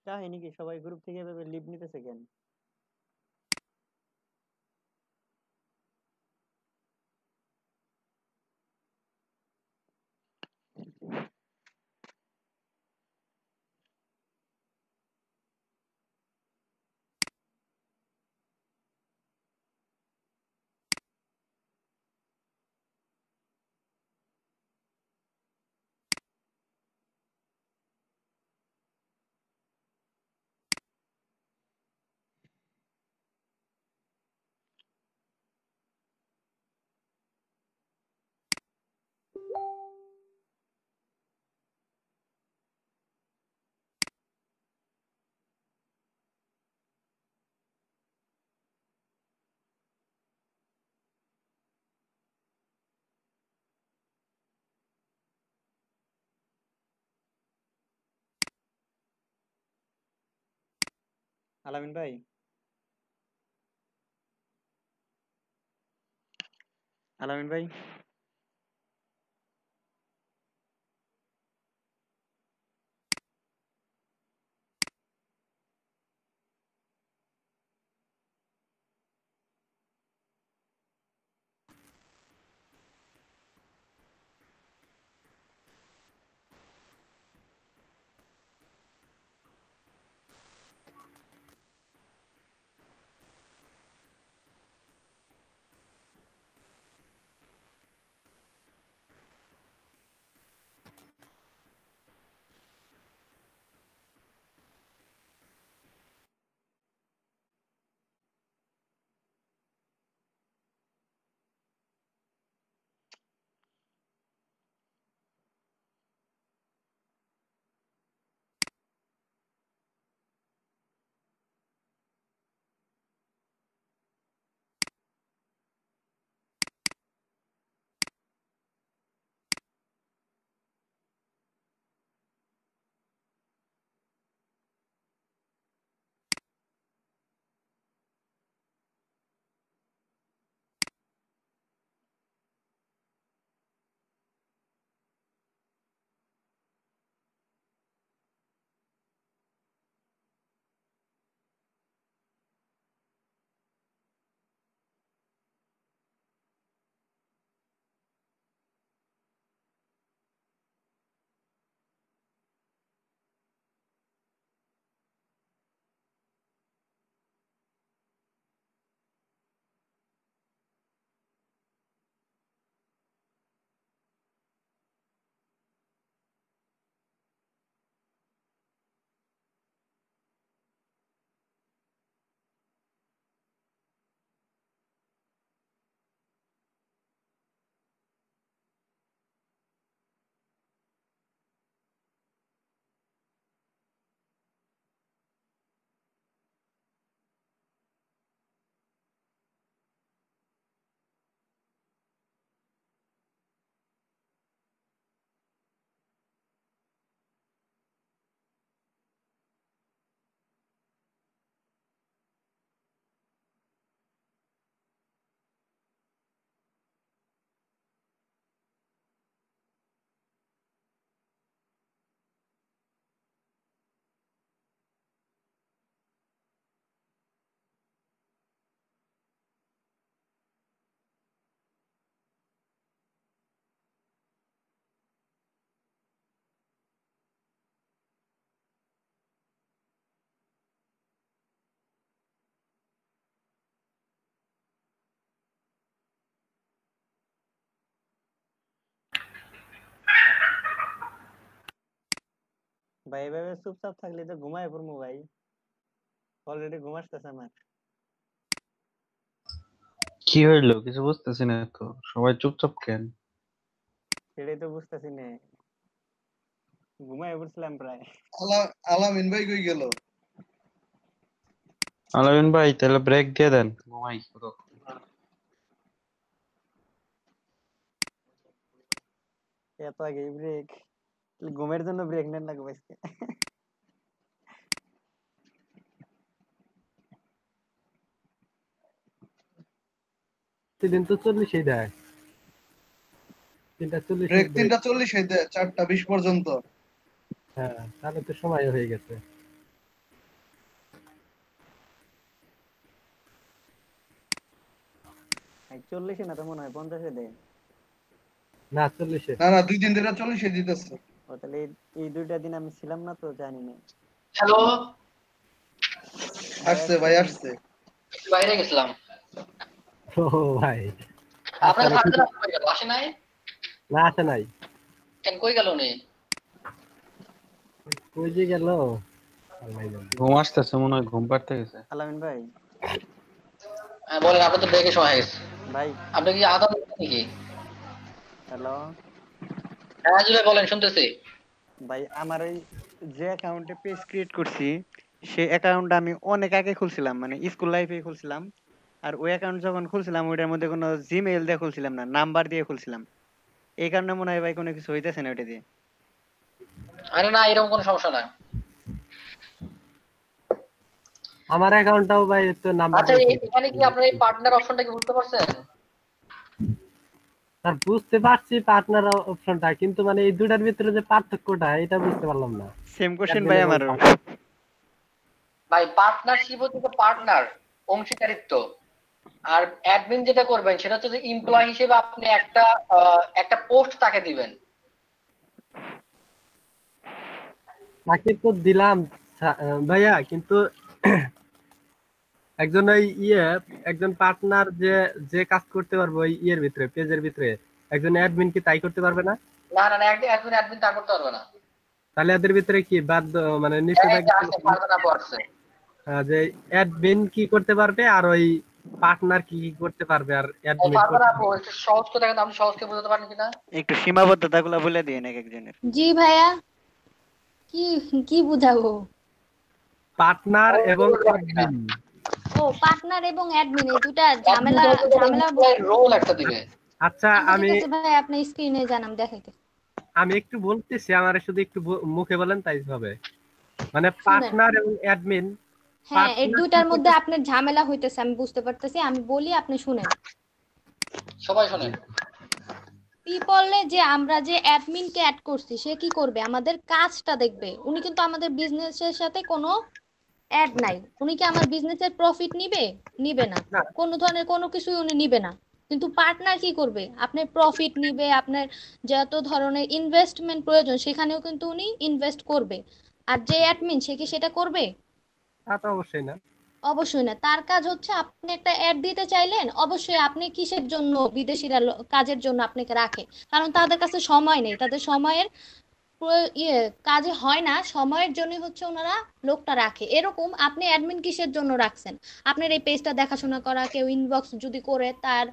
কাহিনী কি সবাই গ্রুপ থেকে এভাবে লিভ নিতেছে কেন? আলামিন ভাই, আলামিন ভাই, ভাই এভাবে চুপচাপ থাকলে তো ঘুমায় পড়বো ভাই, অলরেডি ঘুম আসতেছে আমার। কি হইলো কিছু বুঝতেছি না তো, সবাই চুপচাপ কেন? সেটাই তো বুঝতেছি না, ঘুমায় পড়ছিলাম প্রায়। আলামিন ভাই কই গেল? আলামিন ভাই তাহলে ব্রেক দিয়ে দেন, ঘুমাই কতক্ষণ। এত আগে ব্রেক? ঘুমের জন্য ব্রেক নেন লাগবে আজকে। প্রতিদিন তো 40 দেয়, 3:40 ব্রেক ব্রেক। 3:40 হইতে 4:20 পর্যন্ত। হ্যাঁ, তাহলে তো সময় হয়ে গেছে। 40 না তো মনে হয় 50 দেয়। না 40 না না 2 দিন ধরে 40 দিতেছে। ও তাহলে এই দুইটা দিন আমি ছিলাম না তো জানি না। হ্যালো, আসছে ভাই আসছে। বাইরে গেছিলাম। ও ভাই আপনার তাহলে সাথে কই গেল? আসে নাই? না আসে নাই, কেন কই গেল উনি? কই যে গেল আল্লাহই জানে। ঘুম আসতেছে মনে হয়, ঘুম পাড়তে গেছে। আলামিন ভাই, বলেন, আপনার তো ব্রেকের সময় হয়ে গেছে। ভাই আপনি কি আদা নাকি? হ্যালো হ্যাঁ জুলে বলেন, শুনতেছি। ভাই, আমার ওই যে অ্যাকাউন্টে পেজ ক্রিয়েট করছি সেই অ্যাকাউন্ট আমি অনেক আগে খুলছিলাম, মানে স্কুল লাইফে খুলছিলাম। আর ওই অ্যাকাউন্ট যখন খুলছিলাম ওইটার মধ্যে কোনো জিমেইল দিয়ে খুলছিলাম না, নাম্বার দিয়ে খুলছিলাম। এই কারণে মনে হয় ভাই কোনো কিছু হইতেছে না ওইটা দিয়ে। আরে না, এরকম কোনো সমস্যা না। আমার অ্যাকাউন্টটাও ভাই তো নাম্বার আচ্ছা, এখানে কি আপনার এই পার্টনার অপশনটা কি বুঝতে পারছেন? আর বুঝতে পারছি পার্টনার অপশনটা, কিন্তু মানে এই দুটার ভিতরে যে পার্থক্যটা এটা বুঝতে পারলাম না। সেম কোশ্চেন ভাই আমারও। ভাই পার্টনারশিপ হচ্ছে পার্টনার, অংশীদারিত্ব। আর অ্যাডমিন যেটা করবেন সেটা হচ্ছে যে এমপ্লয়ি হিসেবে আপনি একটা পোস্ট তাকে দিবেন। তাকে তো দিলাম ভাইয়া, কিন্তু একজন ওই একজন পার্টনার যে যে কাজ করতে পারবে ওই ভিতরে, পেজের ভিতরে, একজন অ্যাডমিন কি তাই করতে পারবে না? না না না, একজন অ্যাডমিন তা করতে পারবে না। তাহলে এদের ভিতরে কি বাধ্য মানে নিষেধাজ্ঞা পারবে না পড়ছে। যে অ্যাডমিন কি করতে পারবে আর ওই পার্টনার কি করতে পারবে আর অ্যাডমিন পারবে না আপু, একটু সহজ করে দেখেন, আপনি সহজ করে বুঝতে পারেন কিনা। একটু সীমাবদ্ধতাগুলো বলে দিন এক একজনের। জি ভাইয়া, কি কি বুঝাবো? পার্টনার এবং অ্যাডমিন। ও, পার্টনার এবং অ্যাডমিন এই দুটা ঝামেলা রোল একটা দিবে। আচ্ছা আমি ঠিক আছে ভাই, আপনি স্ক্রিনে জানাম দেখাইতে। আমি একটু বলতেছি, আমার শুধু একটু মুখে বলেন তাই হবে। মানে পার্টনার এবং অ্যাডমিন, হ্যাঁ, এই দুইটার মধ্যে আপনার ঝামেলা হইতেছে আমি বুঝতে পারতেছি, আমি বলি আপনি শুনেন। সবাই শুনেন। পিপলে যে আমরা যে অ্যাডমিনকে অ্যাড করছি সে কি করবে? আমাদের কাজটা দেখবে। উনি কিন্তু আমাদের বিজনেসের সাথে কোনো অ্যাড নাই। উনি কি আমার বিজনেসের প্রফিট নিবে না, কোনো ধরনের কোনো কিছুই উনি নিবে না। কিন্তু পার্টনার কি করবে? আপনার প্রফিট নিবে, আপনার যত ধরনের ইনভেস্টমেন্ট প্রয়োজন সেখানেও কিন্তু উনি ইনভেস্ট করবে। আর যে অ্যাডমিন সে কি সেটা করবে? তা তো অবশ্যই না। অবশ্যই না। তার কাজ হচ্ছে আপনি একটা অ্যাড দিতে চাইলেন, অবশ্যই আপনি কিসের জন্য বিদেশিরা কাজের জন্য আপনাকে রাখে? কারণ তাদের কাছে সময় নেই, তাদের সময়ের কাজে হয় না, সময়ের জন্য হচ্ছে ওনারা লোকটা রাখে। এরকম আপনি অ্যাডমিন কিসের জন্য রাখছেন? আপনার এই পেজটা দেখাশোনা করা, কেউ ইনবক্স যদি করে তার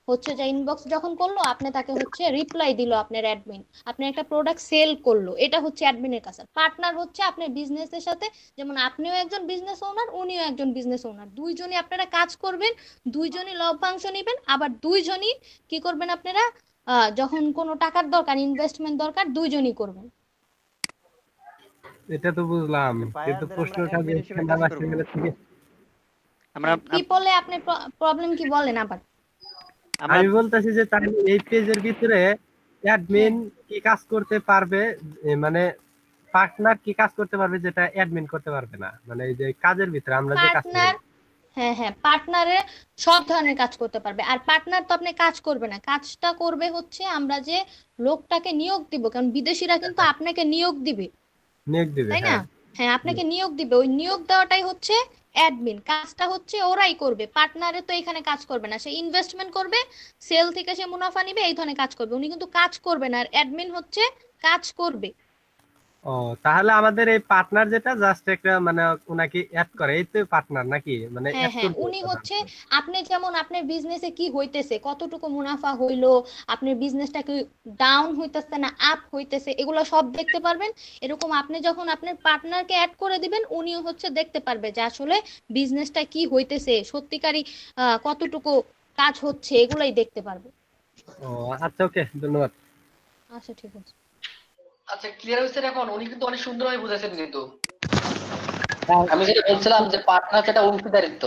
হচ্ছে যে ইনবক্স যখন করলো আপনি তাকে হচ্ছে রিপ্লাই দিল আপনার অ্যাডমিন, আপনি একটা প্রোডাক্ট সেল করলো, এটা হচ্ছে অ্যাডমিনের কাজ। পার্টনার হচ্ছে আপনার বিজনেসের সাথে, যেমন আপনিও একজন বিজনেস ওনার, উনিও একজন বিজনেস ওনার, দুইজনই আপনারা কাজ করবেন, দুইজনই লভ্যাংশ নেবেন, আবার দুইজনই কি করবেন আপনারা যখন কোনো টাকার দরকার, ইনভেস্টমেন্ট দরকার, দুইজনই করবেন। এটা তো বুঝলাম, কিন্তু প্রশ্নটা যে আমরা পিপলে আপনি প্রবলেম কি বলেন আবার? আমি বলতেছি যে তাহলে এই পেজের ভিতরে অ্যাডমিন কি কাজ করতে পারবে, মানে পার্টনার কি কাজ করতে পারবে যেটা অ্যাডমিন করতে পারবে না? মানে এই যে কাজের ভিতরে আমরা যে কাজ করি। হ্যাঁ হ্যাঁ, পার্টনারে সব ধরনের কাজ করতে পারবে। আর পার্টনার তো আপনি কাজ করবে না, কাজটা করবে হচ্ছে আমরা যে লোকটাকে নিয়োগ দিব, কারণ বিদেশিরা কিন্তু আপনাকে নিয়োগ দিবে, তাই না? হ্যাঁ, আপনাকে নিয়োগ দিবে, ওই নিয়োগ দেওয়াটাই হচ্ছে অ্যাডমিন। কাজটা হচ্ছে ওরাই করবে, পার্টনারে তো এখানে কাজ করবে না। সে ইনভেস্টমেন্ট করবে, সেল থেকে সে মুনাফা নিবে, এই ধরনের কাজ করবে। উনি কিন্তু কাজ করবে না, আর অ্যাডমিন হচ্ছে কাজ করবে। ও, তাহলে আমাদের এই পার্টনার যেটা জাস্ট একটা মানে উনাকে অ্যাড করে, এই তো পার্টনার নাকি? মানে হ্যাঁ হ্যাঁ, উনি হচ্ছে আপনি যেমন আপনার বিজনেসে কি হইতেছে, কতটুকু মুনাফা হইলো, আপনার বিজনেসটা কি ডাউন হইতেছে না আপ হইতেছে, এগুলো সব দেখতে পারবেন। এরকম আপনি যখন আপনার পার্টনারকে অ্যাড করে দিবেন, উনিও হচ্ছে দেখতে পারবে যে আসলে বিজনেসটা কি হইতেছে, সত্যিকারই কতটুকু কাজ হচ্ছে, এগুলাই দেখতে পারবে। ও আচ্ছা, ওকে, ধন্যবাদ। আচ্ছা ঠিক আছে। আচ্ছা, ক্লিয়ার হয়েছে এখন? উনি কিন্তু অনেক সুন্দরভাবে বুঝেছেন। কিন্তু আমি যেটা বলছিলাম যে পার্টনার সেটা অংশীদারিত্ব,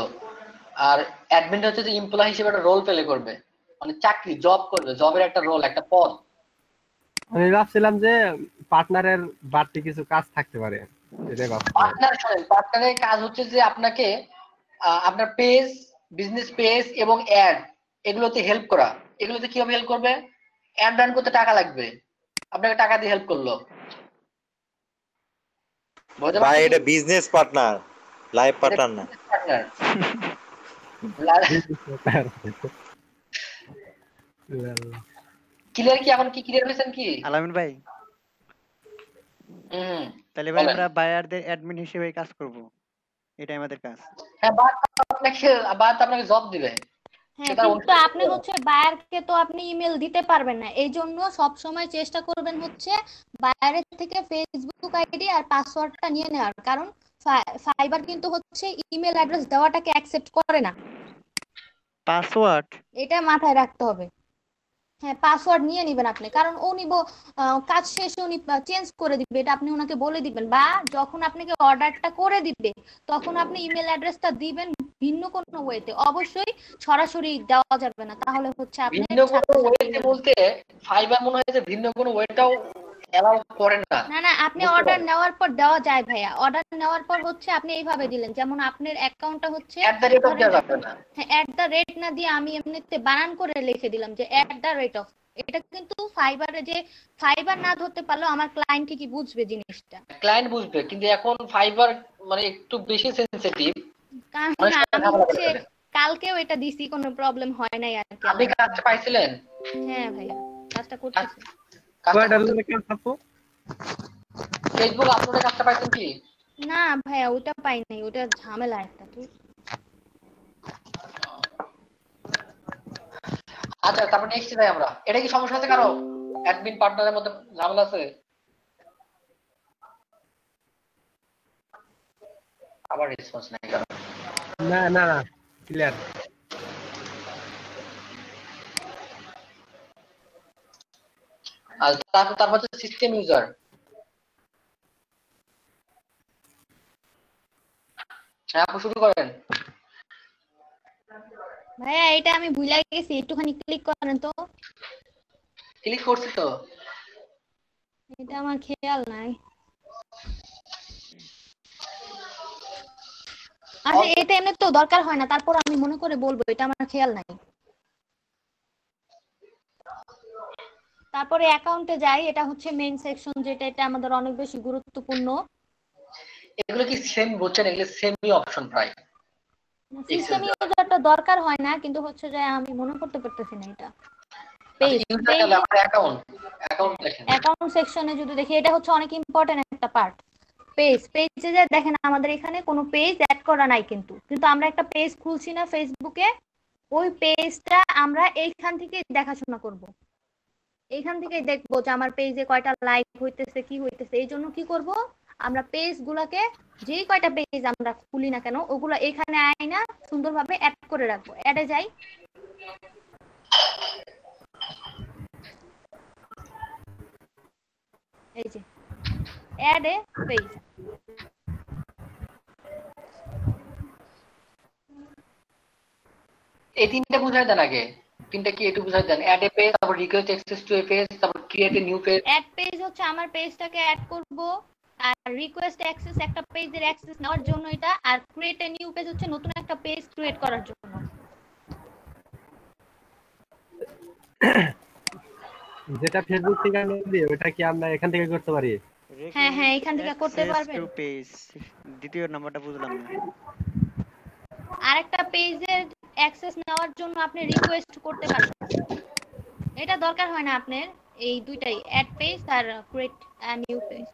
আর অ্যাডমিন হচ্ছে যে এমপ্লয়ি হিসেবে একটা রোল প্লে করবে, মানে চাকরি জব করবে, জবের একটা রোল, একটা পদ। আমি ভাবছিলাম যে পার্টনারের বাড়তি কিছু কাজ থাকতে পারে, এটাই ভাবছিলাম। পার্টনারের কাজ হচ্ছে যে আপনাকে আপনার পেজ, বিজনেস পেজ এবং অ্যাড, এগুলোতে হেল্প করা। এগুলোতে কিভাবে হেল্প করবে? অ্যাড রান করতে টাকা লাগবে, আপনাকে টাকা দিয়ে হেল্প করলো। বুঝতে ভাই পারছেন? এটা বিজনেস পার্টনার, লাইফ পার্টনার না। পার্টনার। ক্লিয়ার কি? এখন কি ক্লিয়ার হয়েছেন কি? আলামিন ভাই, হুম, তাহলে ভাই বলেন। আমরা বায়ারদের অ্যাডমিন হিসেবে কাজ করব, এটাই আমাদের কাজ। হ্যাঁ, বাদ আপনাকে জব দিবে। হ্যাঁ, সেটা কিন্তু আপনি হচ্ছে বায়ারকে তো আপনি ইমেল দিতে পারবেন না, এই জন্য সব সময় চেষ্টা করবেন হচ্ছে বায়ারের থেকে ফেসবুক আইডি আর পাসওয়ার্ডটা নিয়ে নেওয়ার, কারণ ফাইবার কিন্তু হচ্ছে ইমেল অ্যাড্রেস দেওয়াটাকে অ্যাকসেপ্ট করে না। পাসওয়ার্ড? এটা মাথায় রাখতে হবে। হ্যাঁ, পাসওয়ার্ড নিয়ে নিবেন আপনি, কারণ ও নিব কাজ শেষে উনি চেঞ্জ করে দিবে, এটা আপনি ওনাকে বলে দিবেন, বা যখন আপনাকে অর্ডারটা করে দিবে তখন আপনি ইমেল অ্যাড্রেসটা দিবেন ভিন্ন কোনো ওয়েতে, অবশ্যই সরাসরি দেওয়া যাবে না, তাহলে হচ্ছে আপনি ভিন্ন কোনো ওয়েতে বলতে ফাইবার মনে হয় যে ভিন্ন কোনো ওয়েটাও অ্যালাউ করে না। না না, আপনি অর্ডার নেওয়ার পর দেওয়া যায় ভাইয়া। অর্ডার নেওয়ার পর হচ্ছে আপনি এইভাবে দিলেন, যেমন আপনার অ্যাকাউন্টটা হচ্ছে এট দ্য রেট না দিয়ে আমি এমনিতে বানান করে লিখে দিলাম যে @, এটা কিন্তু ফাইবারে যে ফাইবার না ধরতে পারলেও আমার ক্লায়েন্ট ঠিকই বুঝবে জিনিসটা। ক্লায়েন্ট বুঝবে, কিন্তু এখন ফাইবার মানে একটু বেশি সেনসিটিভ। কারণ আমি হচ্ছে কালকেও এটা দিছি, কোনো প্রবলেম হয় নাই আর কি। আপনি কাজটা পাইছিলেন? হ্যাঁ ভাইয়া, কাজটা করতেছি। ফেসবুক আপলোডের কাজটা পাইছেন কি? না ভাইয়া, ওটা পাই নাই, ওটা ঝামেলা একটা। আচ্ছা, তারপর নেক্সট যাই আমরা। এটা কি সমস্যা আছে কারো? অ্যাডমিন পার্টনারের মধ্যে ঝামেলা আছে? আবার রেসপন্স নাই কারো? না না না, ক্লিয়ার। আর তারপর হচ্ছে সিস্টেম ইউজার। হ্যাঁ, আপনি শুরু করেন। ভাইয়া এটা আমি ভুলে গেছি, একটুখানি ক্লিক করেন তো। ক্লিক করছি তো। এটা আমার খেয়াল নাই। আচ্ছা, এটা এমনি তো দরকার হয় না, তারপর আমি মনে করে বলবো, এটা আমার খেয়াল নাই। তারপরে অ্যাকাউন্টে যাই, এটা হচ্ছে মেইন সেকশন, যেটা এটা আমাদের অনেক বেশি গুরুত্বপূর্ণ। এগুলো কি সেম বুঝছেন? এগুলো সেমই অপশন প্রায়। সিস্টেম ইউজারটা দরকার হয় না, কিন্তু হচ্ছে যে আমি মনে করতে পারতেছি না এটা। অ্যাকাউন্ট সেকশনে যদি দেখি, এটা হচ্ছে অনেক ইম্পর্টেন্ট একটা পার্ট। পেজে যে দেখেন আমাদের এখানে কোনো পেজ অ্যাড করা নাই, কিন্তু আমরা একটা পেজ খুলছি না ফেসবুকে, ওই পেজটা আমরা এইখান থেকে দেখাশোনা করব। এইখান থেকে দেখবো যে আমার পেজে কয়টা লাইক হইতেছে, কি হইতেছে। এই জন্য কি করব, আমরা পেজ গুলাকে, যেই কয়টা পেজ আমরা খুলি না কেন, ওগুলো এখানে আইনা সুন্দরভাবে অ্যাড করে রাখবো। অ্যাডে যাই, এই যে অ্যাডে পেজ। এই তিনটা বুঝাই দেন আগে। তিনটা কি একটু বুঝাই দেন। অ্যাড এ পেজ, তারপর request access to a page, তারপর create a new page. Add page হচ্ছে আমার পেজটাকে অ্যাড করব, আর রিকোয়েস্ট অ্যাক্সেস একটা পেজের অ্যাক্সেস নেওয়ার জন্য এটা, আর ক্রিয়েট এ নিউ পেজ হচ্ছে নতুন একটা পেজ ক্রিয়েট করার জন্য। যেটা ফেসবুক থেকে নিয়ে ওটা কি আমরা এখান থেকে করতে পারি? হ্যাঁ হ্যাঁ, এখান থেকে করতে পারবেন। পেজ দ্বিতীয় নাম্বারটা বুঝলাম না। আরেকটা পেজের অ্যাক্সেস নেওয়ার জন্য আপনি রিকোয়েস্ট করতে পারেন, এটা দরকার হয় না আপনার। এই দুইটাই, অ্যাড পেজ আর ক্রিয়েট আ নিউ পেজ।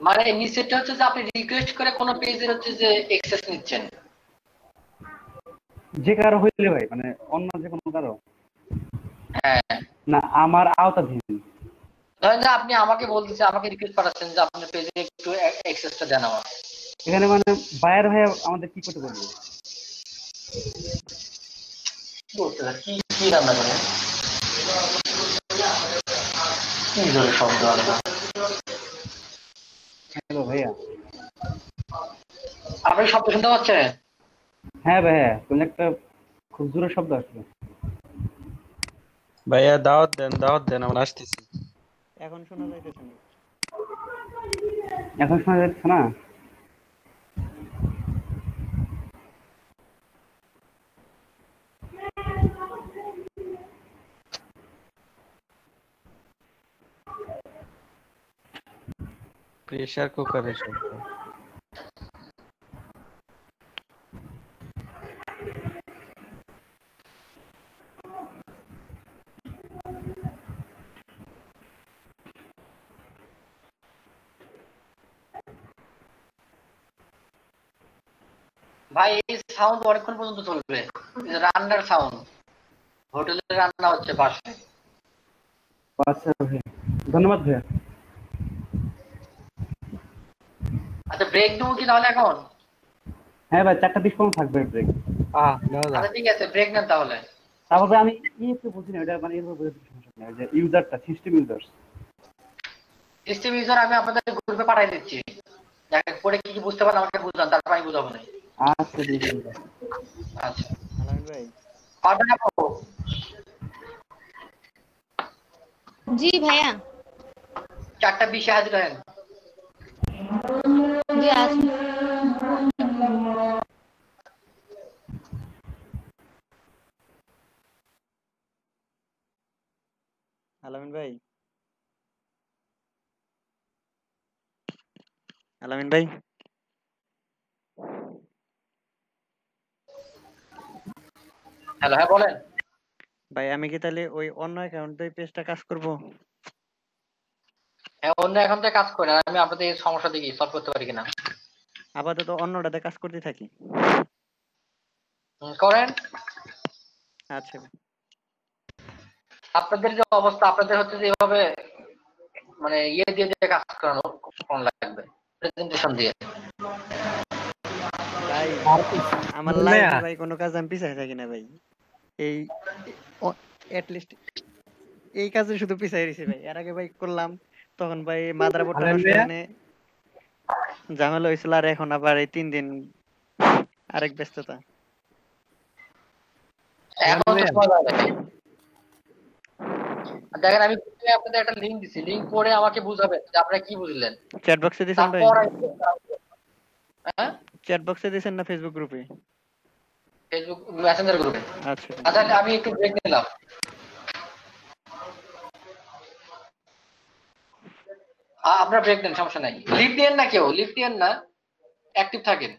মানে নিচেটা হচ্ছে যে আপনি রিকোয়েস্ট করে কোন পেজের হচ্ছে যে অ্যাক্সেস নিচ্ছেন, যে কারো হইলে ভাই, মানে অন্য যে কোনো কারো। হ্যাঁ না, আমার আওতাধীন। ধরেন যে আপনি আমাকে বলতেছেন, আমাকে রিকোয়েস্ট পাঠাচ্ছেন যে আপনার পেজে একটু অ্যাক্সেসটা দেন আমার। এখানে মানে বায়ার ভাই আমাদের কি করতে বলবে? কি কি রান্না করেন? কি জোরে শব্দ আলাদা। হ্যালো ভাইয়া, আপনি শব্দ শুনতে পাচ্ছেন? হ্যাঁ ভাইয়া, কোন একটা খুব জোরে শব্দ আসলো। ভাইয়া দাওয়াত দেন, আমরা আসতেছি। এখন শোনা যাইতেছে না? এখন শোনা যাচ্ছে না? প্রেসার কুকারের শব্দ। ভাই এই সাউন্ড অনেকক্ষণ পর্যন্ত চলবে, রান্নার সাউন্ড, হোটেলে রান্না হচ্ছে পাশে। আচ্ছা ভাইয়া, ধন্যবাদ ভাইয়া। আচ্ছা ব্রেক নেবো কি তাহলে এখন? হ্যাঁ ভাই, 4:20 পর্যন্ত থাকবে ব্রেক। নেওয়া যাক। আচ্ছা ঠিক আছে, ব্রেক নেন তাহলে। তারপরে আমি একটু বলছি না, এটা মানে এরকম সমস্যা নেই, যে ইউজারটা সিস্টেম ইউজার। সিস্টেম ইউজার আমি আপনাদের গ্রুপে পাঠিয়ে দিচ্ছি, দেখেন পরে কি কি বুঝতে পারেন আমাকে বুঝান, তারপর আমি বুঝাবো না। আচ্ছা ঠিক আছে। আচ্ছা আলামিন ভাই, পারবেন আপু? জি ভাইয়া। 4:20 হাজির হয়েন। জি আসুন। আলামিন ভাই, আলামিন ভাই, হ্যালো, হ্যাঁ বলেন। ভাই আমি কি তাহলে ওই অন্য অ্যাকাউন্ট দিয়ে পেজটা কাজ করব? হ্যাঁ অন্য এখন থেকে কাজ করেন, আর আমি আপনাদের এই সমস্যা দেখি সলভ করতে পারি কিনা। আপাতত অন্যটাতে কাজ করতে থাকি। করেন। আচ্ছা ভাই। আপনাদের যে অবস্থা, আপনাদের হচ্ছে যে এভাবে মানে ইয়ে দিয়ে দিয়ে কাজ করানো কোন লাগবে, প্রেজেন্টেশন দিয়ে। ভাই আমার ভাইয়া, লাইফে ভাই কোনো কাজ আমি পিছাই থাকি না ভাই। এই এট লিস্ট এই কাজে শুধু পিছাই রয়েছে ভাই। এর আগে ভাই করলাম, তখন ভাই মাদারবোর্ডটা আলামিন নষ্ট ভাইয়া, হয়ে ঝামেলা হয়েছিল, আর এখন আবার এই 3 দিন আরেক ব্যস্ততা। এখন তো ভাইয়া, সময় লাগে নাই। দেখেন আমি আপনাদের একটা লিংক দিছি, লিংক পড়ে আমাকে বুঝাবেন যে আপনারা কি বুঝলেন, চ্যাট বক্সে দিছেন ভাই? তারপর হ্যাঁ চ্যাট বক্সে দিছেন না ফেসবুক গ্রুপে? ফেসবুক মেসেঞ্জার গ্রুপে। আচ্ছা ভাই। আচ্ছা আমি একটু ব্রেক নিলাম। আপনারা ব্রেক নেন, সমস্যা নাই। লিভ দিয়েন না, কেউ লিভ দিয়েন না, অ্যাক্টিভ থাকেন।